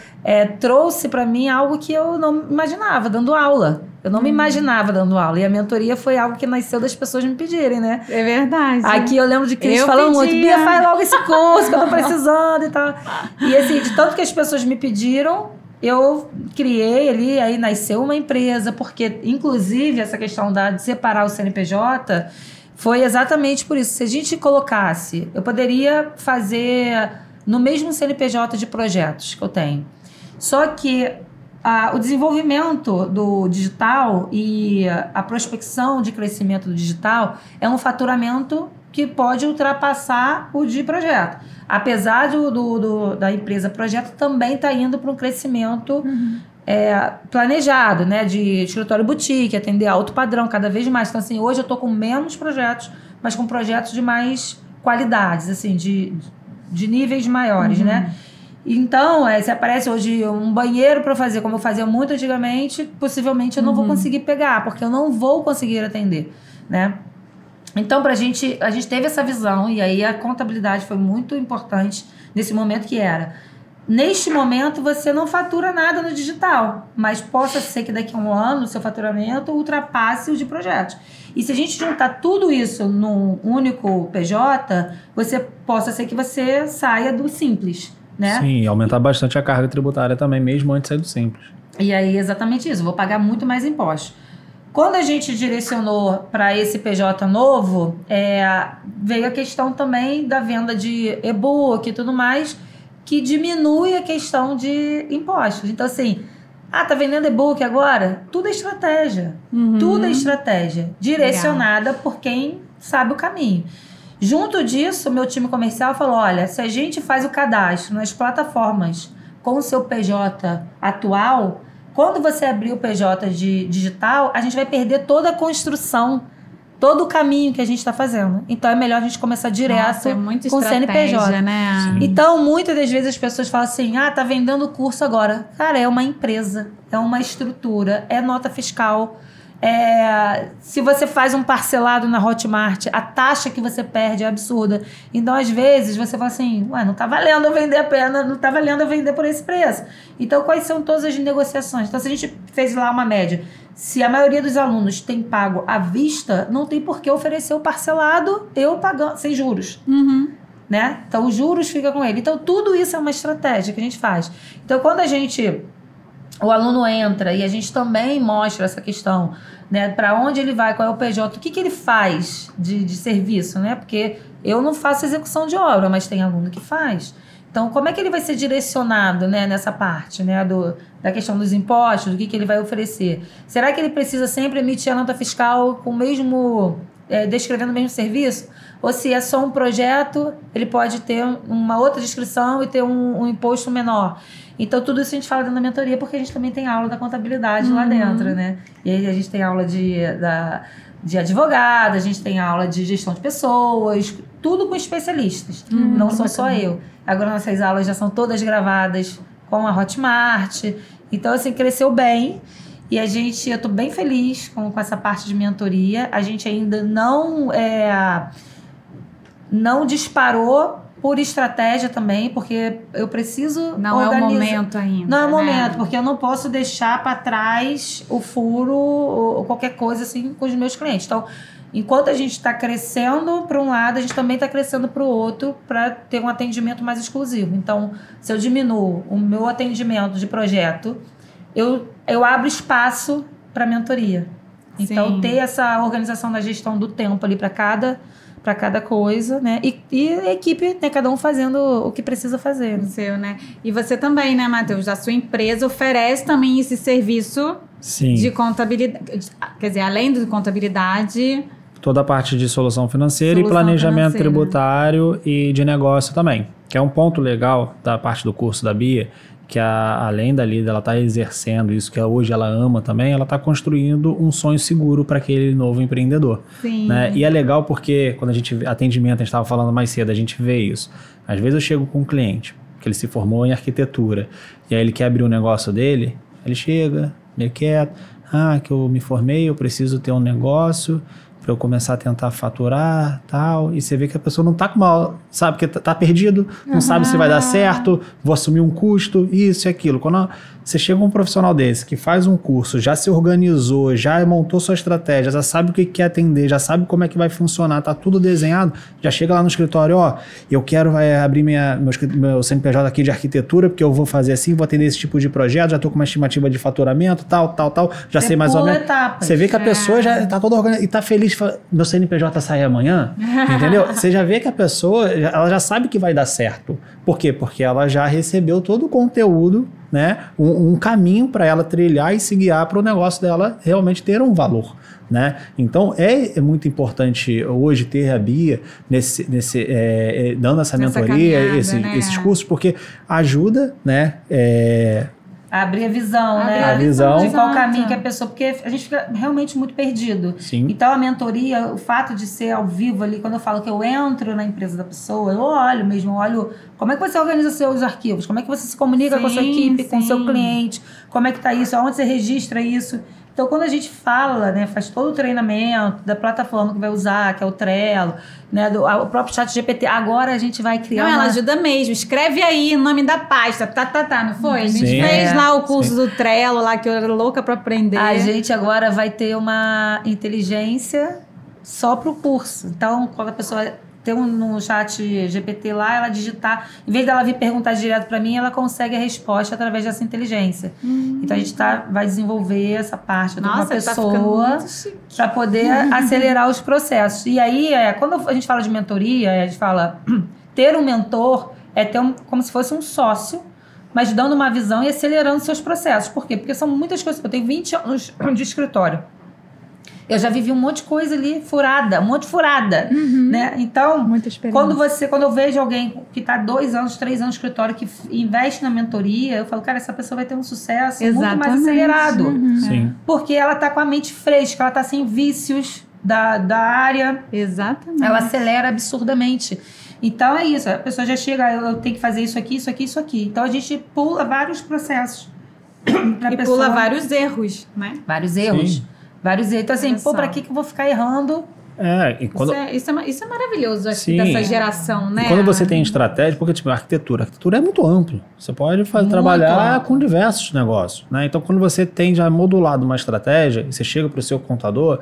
trouxe para mim algo que eu não imaginava, dando aula. Eu não me imaginava dando aula. E a mentoria foi algo que nasceu das pessoas me pedirem, né? É verdade. Aqui eu lembro de Cris falando muito, Bia, faz logo esse curso que eu tô precisando e tal. E assim, de tanto que as pessoas me pediram, eu criei ali, aí nasceu uma empresa, porque inclusive essa questão de separar o CNPJ foi exatamente por isso. Se a gente colocasse, eu poderia fazer no mesmo CNPJ de projetos que eu tenho. Só que o desenvolvimento do digital e a prospecção de crescimento do digital é um faturamento que pode ultrapassar o de projeto. Apesar da empresa projeto também está indo para um crescimento planejado, né? De escritório boutique, atender alto padrão cada vez mais. Então, assim, hoje eu estou com menos projetos, mas com projetos de mais qualidades, assim, de níveis maiores, né? Então, se aparece hoje um banheiro para fazer, como eu fazia muito antigamente, possivelmente eu não vou conseguir pegar, porque eu não vou conseguir atender, né? Então, a gente teve essa visão, e aí a contabilidade foi muito importante nesse momento, que era, neste momento você não fatura nada no digital, mas possa ser que daqui a um ano o seu faturamento ultrapasse o de projetos. E se a gente juntar tudo isso num único PJ, possa ser que você saia do simples, né? Sim, aumentar bastante a carga tributária também, mesmo antes de sair do simples. E aí, exatamente isso, vou pagar muito mais impostos. Quando a gente direcionou para esse PJ novo, veio a questão também da venda de e-book e tudo mais, que diminui a questão de impostos. Então, assim, tá vendendo e-book agora? Tudo é estratégia. Tudo é estratégia. Direcionada por quem sabe o caminho. Junto disso, meu time comercial falou, olha, se a gente faz o cadastro nas plataformas com o seu PJ atual, quando você abrir o PJ de digital, a gente vai perder toda a construção todo o caminho que a gente está fazendo. Então, é melhor a gente começar direto com o CNPJ. Né? Então, muitas das vezes as pessoas falam assim, tá vendendo curso agora. Cara, é uma empresa, é uma estrutura, é nota fiscal. Se você faz um parcelado na Hotmart, a taxa que você perde é absurda. Então, às vezes, você fala assim, não tá valendo eu vender a pena, não tá valendo eu vender por esse preço. Então, quais são todas as negociações? Então, se a gente fez lá uma média, se a maioria dos alunos tem pago à vista, não tem por que oferecer o parcelado eu pagando sem juros. Né? Então, os juros ficam com ele. Então, tudo isso é uma estratégia que a gente faz. Então, quando o aluno entra e a gente também mostra essa questão, né, para onde ele vai, qual é o PJ, o que ele faz de serviço, né? Porque eu não faço execução de obra, mas tem aluno que faz. Então, como é que ele vai ser direcionado, né, nessa parte, né, da questão dos impostos, do que ele vai oferecer? Será que ele precisa sempre emitir a nota fiscal com o mesmo, descrevendo o mesmo serviço? Ou se é só um projeto, ele pode ter uma outra descrição e ter um imposto menor? Então, tudo isso a gente fala dentro da mentoria, porque a gente também tem aula da contabilidade lá dentro, né? E aí a gente tem aula de advogado, a gente tem aula de gestão de pessoas, tudo com especialistas. Não sou só eu. Agora nossas aulas já são todas gravadas com a Hotmart. Então, assim, cresceu bem. E eu estou bem feliz com essa parte de mentoria. A gente ainda não disparou por estratégia também, porque eu preciso Não é o momento ainda. Não é o momento, porque eu não posso deixar para trás o furo ou qualquer coisa assim com os meus clientes. Então, enquanto a gente está crescendo para um lado, a gente também está crescendo para o outro para ter um atendimento mais exclusivo. Então, se eu diminuo o meu atendimento de projeto, eu abro espaço para mentoria. Então, ter essa organização da gestão do tempo ali para cada coisa, né? E a equipe, né? Cada um fazendo o que precisa fazer. Seu, né? E você também, né, Matheus? A sua empresa oferece também esse serviço de contabilidade. Quer dizer, além de contabilidade... Toda a parte de solução financeira e planejamento tributário e de negócio também. Que é um ponto legal da parte do curso da Bia, que além dali dela estar exercendo isso que hoje ela ama também, ela está construindo um sonho seguro para aquele novo empreendedor. Sim. Né? E é legal porque quando a gente atendimento, a gente estava falando mais cedo, a gente vê isso. Às vezes eu chego com um cliente, que ele se formou em arquitetura, e aí ele quer abrir um negócio dele, ele chega, meio quieto, que eu me formei, eu preciso ter um negócio para eu começar a tentar faturar, tal, e você vê que a pessoa não tá com mal, sabe, que tá perdido, não sabe se vai dar certo, vou assumir um custo, isso e aquilo. Quando você chega um profissional desse que faz um curso, já se organizou, já montou sua estratégia, já sabe o que quer atender, já sabe como é que vai funcionar, tá tudo desenhado, já chega lá no escritório, eu quero abrir meu CNPJ aqui de arquitetura, porque eu vou fazer assim, vou atender esse tipo de projeto, já tô com uma estimativa de faturamento, tal, já sei mais ou menos. Você vê que a pessoa já tá toda organizada e tá feliz, fala, meu CNPJ sai amanhã, entendeu? Você já vê que a pessoa, ela já sabe que vai dar certo. Por quê? Porque ela já recebeu todo o conteúdo, né? Um caminho para ela trilhar e se guiar para o negócio dela realmente ter um valor, né? Então é muito importante hoje ter a Bia dando essa mentoria, né? esses cursos, porque ajuda, né? Abrir a visão, né? A visão. De qual caminho que a pessoa... Porque a gente fica realmente muito perdido. Sim. Então, a mentoria, o fato de ser ao vivo ali, quando eu falo que eu entro na empresa da pessoa, eu olho como é que você organiza seus arquivos, como é que você se comunica com a sua equipe, com o seu cliente, como é que tá isso, aonde você registra isso. Então, quando a gente fala, né, faz todo o treinamento da plataforma que vai usar, que é o Trello, né, o próprio ChatGPT, agora a gente vai criar ela ajuda mesmo. Escreve aí o nome da pasta, não foi? A gente fez lá o curso do Trello, lá que eu era louca para aprender. A gente agora vai ter uma inteligência só pro curso. Então, quando a pessoa tem no chat GPT lá, ela digitar, em vez dela vir perguntar direto para mim, ela consegue a resposta através dessa inteligência. Então a gente vai desenvolver essa parte de uma pessoa para poder acelerar os processos. E aí, quando a gente fala de mentoria, a gente fala ter um mentor é ter como se fosse um sócio, mas dando uma visão e acelerando seus processos. Por quê? Porque são muitas coisas. Eu tenho 20 anos de escritório. Eu já vivi um monte de coisa ali furada, né? Então, quando eu vejo alguém que está 2 anos, 3 anos no escritório, que investe na mentoria, eu falo, cara, essa pessoa vai ter um sucesso muito mais acelerado. Sim. Porque ela está com a mente fresca, ela está sem vícios, da área. Exatamente. Ela acelera absurdamente. Então é isso, a pessoa já chega, eu tenho que fazer isso aqui, isso aqui, isso aqui. Então a gente pula vários processos. E pula vários erros, né? Vários erros. Sim. Vários erros. Então assim, Olha só. pra que eu vou ficar errando? E quando... Isso é maravilhoso aqui Sim. dessa geração, né? E quando você tem estratégia, porque tipo, a arquitetura é muito amplo. Você pode trabalhar amplo. com diversos negócios, né? Então, quando você tem já modulado uma estratégia e você chega para o seu contador,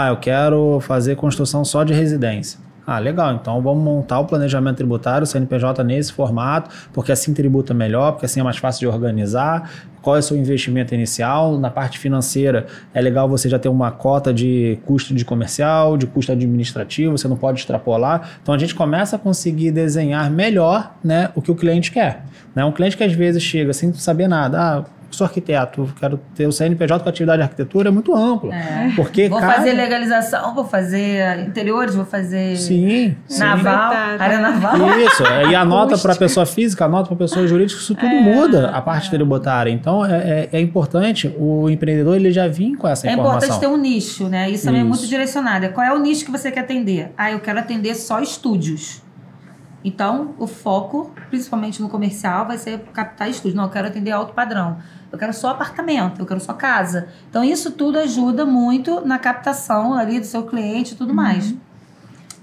eu quero fazer construção só de residência. Legal, então vamos montar o planejamento tributário, o CNPJ nesse formato, porque assim tributa melhor, porque assim é mais fácil de organizar. Qual é o seu investimento inicial? Na parte financeira, é legal você já ter uma cota de custo de comercial, de custo administrativo, você não pode extrapolar. Então, a gente começa a conseguir desenhar melhor, né, o que o cliente quer. Né? Um cliente que às vezes chega sem saber nada, sou arquiteto, quero ter o CNPJ com atividade de arquitetura, é muito amplo. Porque Vou fazer legalização, vou fazer interiores, vou fazer Sim. naval, área naval. Isso, e anota para a pessoa física, anota para a pessoa jurídica, isso tudo muda a parte tributária. Então, é importante, o empreendedor ele já vir com essa informação. É importante ter um nicho, né? Isso também é muito direcionado. Qual é o nicho que você quer atender? Eu quero atender só estúdios. Então, o foco, principalmente no comercial, vai ser captar estúdios. Não, eu quero atender alto padrão. Eu quero só apartamento, eu quero só casa. Então, isso tudo ajuda muito na captação ali do seu cliente e tudo mais.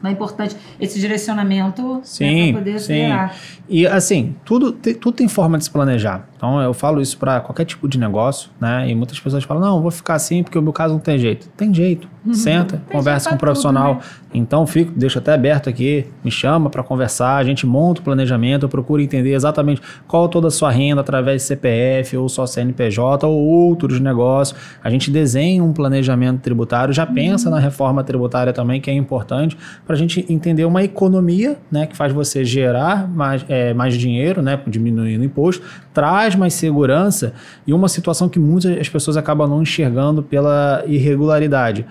É importante esse direcionamento para poder acelerar. E assim, tudo tem forma de se planejar. Então, eu falo isso para qualquer tipo de negócio, né? E muitas pessoas falam, não, vou ficar assim porque o meu caso não tem jeito. Tem jeito. Senta, conversa com um profissional. Tudo, né? Então, deixo até aberto aqui, me chama para conversar, a gente monta o planejamento, eu procuro entender exatamente qual toda a sua renda através de CPF ou só CNPJ ou outros negócios. A gente desenha um planejamento tributário, já pensa na reforma tributária também, que é importante, para a gente entender uma economia, né, que faz você gerar mais dinheiro, né, diminuindo o imposto, traz mais segurança e uma situação que muitas pessoas acabam não enxergando pela irregularidade.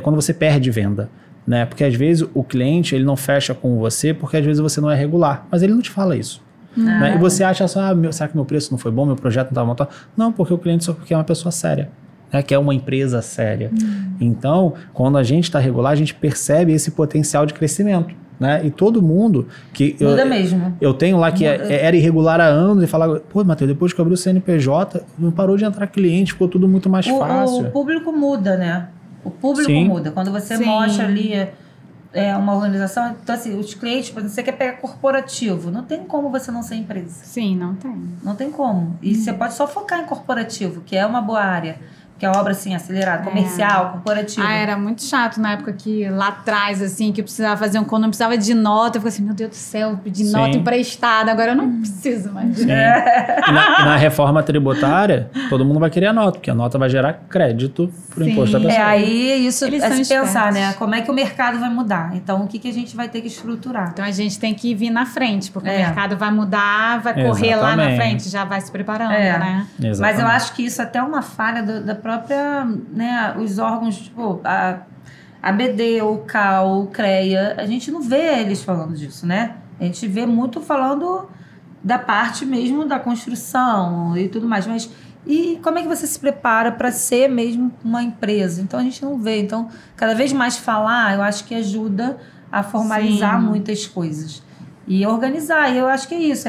Quando você perde venda, né? Porque às vezes o cliente ele não fecha com você porque às vezes você não é regular, mas ele não te fala isso. Né? E você acha só, será que meu preço não foi bom, meu projeto não estava montado? Não, porque o cliente só porque é uma pessoa séria. Né, que é uma empresa séria. Então, quando a gente está regular, a gente percebe esse potencial de crescimento. Né? E todo mundo que... Eu tenho lá que era irregular há anos e falava, pô, Matheus, depois que eu abri o CNPJ, não parou de entrar cliente, ficou tudo muito mais fácil. O público muda, né? O público muda. Quando você mostra ali uma organização, então assim, os clientes, por exemplo, você quer pegar corporativo, não tem como você não ser empresa. Sim, não tem. Não tem como. E você pode só focar em corporativo, que é uma boa área. Que é obra, assim, acelerada, comercial, corporativa. Era muito chato na época que, lá atrás, assim, que eu precisava fazer quando não precisava de nota. Eu falei assim, meu Deus do céu, pedi nota emprestada. Agora eu não preciso mais. E na reforma tributária, todo mundo vai querer a nota, porque a nota vai gerar crédito pro imposto da pessoa. Aí isso Eles é são se pensar, espertos. né? Como é que o mercado vai mudar? Então, o que a gente vai ter que estruturar? Então a gente tem que vir na frente, porque o mercado vai mudar, vai correr lá na frente, já vai se preparando, né? Exatamente. Mas eu acho que isso até é uma falha da própria, né, os órgãos, tipo, a BD, o CAL, o CREA, a gente não vê eles falando disso, né? A gente vê muito falando da parte mesmo da construção e tudo mais, mas e como é que você se prepara para ser mesmo uma empresa? Então a gente não vê. Então, cada vez mais falar, eu acho que ajuda a formalizar muitas coisas. E organizar. E eu acho que é isso.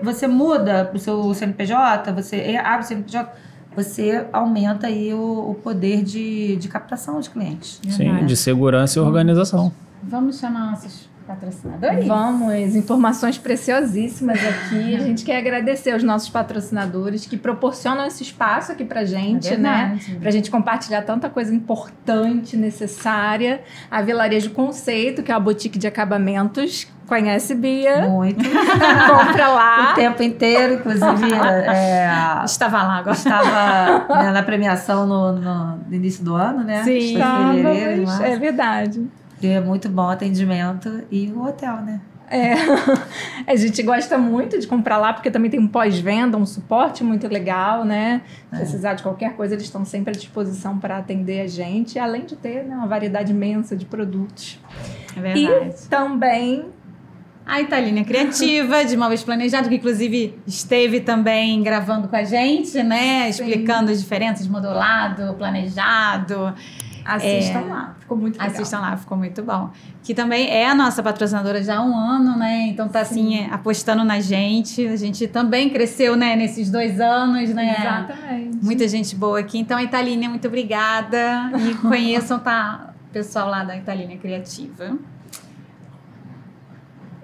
Você muda para o seu CNPJ, você abre o CNPJ, você aumenta aí o poder de captação de clientes. Sim, de segurança e organização. Vamos chamar nossos patrocinadores? Vamos, informações preciosíssimas aqui. A gente quer agradecer aos nossos patrocinadores que proporcionam esse espaço aqui pra gente, né? Pra gente compartilhar tanta coisa importante, necessária. A Vilarejo Conceito, que é uma boutique de acabamentos. Conhece, Bia? Muito. Compra lá. O tempo inteiro, inclusive. Estava lá agora. Estava na premiação no início do ano, né? Sim, é verdade. É muito bom o atendimento e o hotel, né? A gente gosta muito de comprar lá, porque também tem um pós-venda, um suporte muito legal, né? Se precisar de qualquer coisa, eles estão sempre à disposição para atender a gente, além de ter, né, uma variedade imensa de produtos. É verdade. E também a Italínia Criativa, de Móveis Planejados, que inclusive esteve também gravando com a gente, né? Explicando as diferenças, modulado, planejado. Assistam lá, ficou muito legal. Assistam lá, ficou muito bom. Que também é a nossa patrocinadora já há um ano, né? Então tá assim, apostando na gente. A gente também cresceu, né, nesses 2 anos, né? Exatamente. Muita gente boa aqui. Então, a Italínia, muito obrigada. E conheçam, tá, o pessoal lá da Italínia Criativa.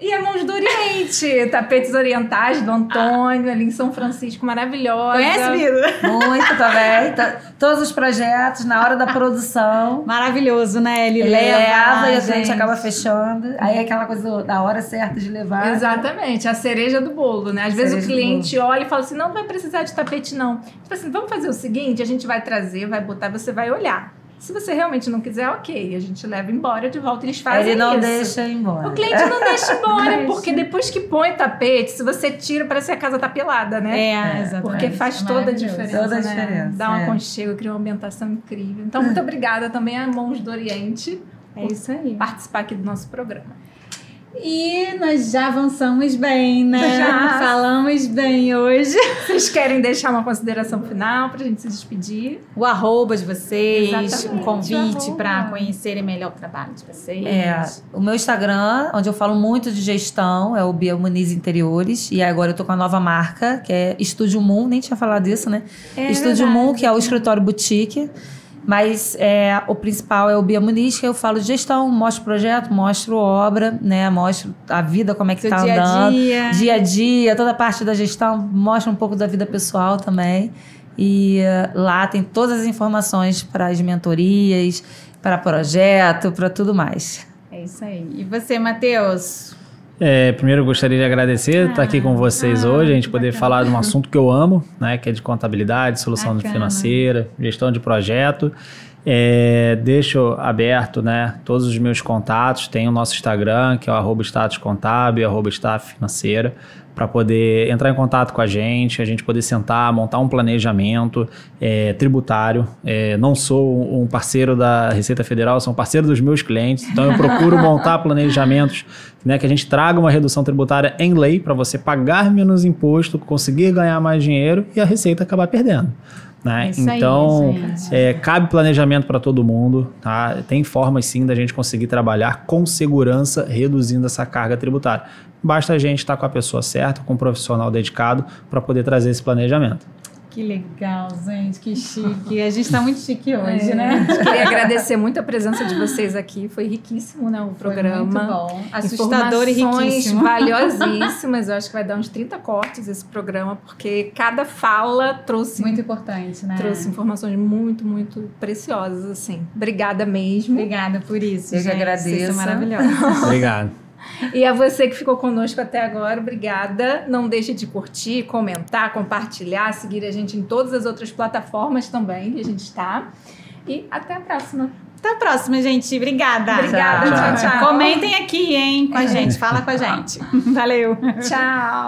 E a Mãos do Oriente, tapetes orientais do Antônio, ali em São Francisco, maravilhosa. Conhece, Vida? Muito também. Todos os projetos, na hora da produção. Maravilhoso, né? Ele leva e a gente acaba fechando. Aí é aquela coisa da hora certa de levar. Exatamente, a cereja do bolo, né? Às vezes o cliente olha e fala assim, não vai precisar de tapete não. Tipo assim, vamos fazer o seguinte, a gente vai trazer, vai botar, você vai olhar. Se você realmente não quiser, ok, a gente leva embora de volta, eles fazem isso. Ele não deixa ir embora. O cliente não deixa embora, porque depois que põe tapete, se você tira, parece que a casa tá pelada, né? Exatamente. Porque faz toda a diferença, Toda a né? diferença. Dá um aconchego, cria uma ambientação incrível. Então, muito obrigada também a Mãos do Oriente. É isso aí. Participar aqui do nosso programa. E nós já avançamos bem, né? Já. Falamos bem hoje. Vocês querem deixar uma consideração final pra gente se despedir? O arroba de vocês, Exatamente, um convite o para arroba. conhecerem melhor o trabalho de vocês. O meu Instagram, onde eu falo muito de gestão, é o Bia Muniz Interiores. E agora eu tô com a nova marca, que é Estúdio Moon. Nem tinha falado disso, né? Estúdio Moon, que é o escritório boutique. Mas o principal é o Bia Muniz, que eu falo de gestão, mostro projeto, mostro obra, né? Mostro a vida, como é que tá andando. Dia a dia, toda a parte da gestão, mostra um pouco da vida pessoal também. E lá tem todas as informações para as mentorias, para projeto, para tudo mais. É isso aí. E você, Matheus? Primeiro eu gostaria de agradecer estar aqui com vocês hoje, a gente poder falar de um assunto que eu amo, né, que é de contabilidade, solução financeira, gestão de projeto. Deixo aberto, né, todos os meus contatos, tem o nosso Instagram, que é o @statuscontábil, @stafffinanceira, para poder entrar em contato com a gente poder sentar, montar um planejamento tributário. Não sou um parceiro da Receita Federal, sou um parceiro dos meus clientes, então eu procuro montar planejamentos, né, que a gente traga uma redução tributária em lei para você pagar menos imposto, conseguir ganhar mais dinheiro e a Receita acabar perdendo. Né? Então, cabe planejamento para todo mundo, tá? Tem formas sim da gente conseguir trabalhar com segurança, reduzindo essa carga tributária. Basta a gente estar com a pessoa certa, com um profissional dedicado para poder trazer esse planejamento. Que legal, gente, que chique. A gente está muito chique hoje, né? Queria agradecer muito a presença de vocês aqui. Foi riquíssimo, né, o programa. Foi muito bom. Assustador e riquíssimo. Valiosíssimas. Eu acho que vai dar uns 30 cortes esse programa, porque cada fala trouxe... Muito importante, né? Trouxe informações muito, muito preciosas, assim. Obrigada mesmo. Obrigada por isso, Eu gente. que agradeço. Vocês são maravilhosos. Obrigado. E a você que ficou conosco até agora, obrigada. Não deixe de curtir, comentar, compartilhar, seguir a gente em todas as outras plataformas também que a gente está. E até a próxima. Até a próxima, gente. Obrigada. Obrigada. Tchau, tchau. Comentem aqui, hein, com a gente. Fala com a gente. Valeu. Tchau.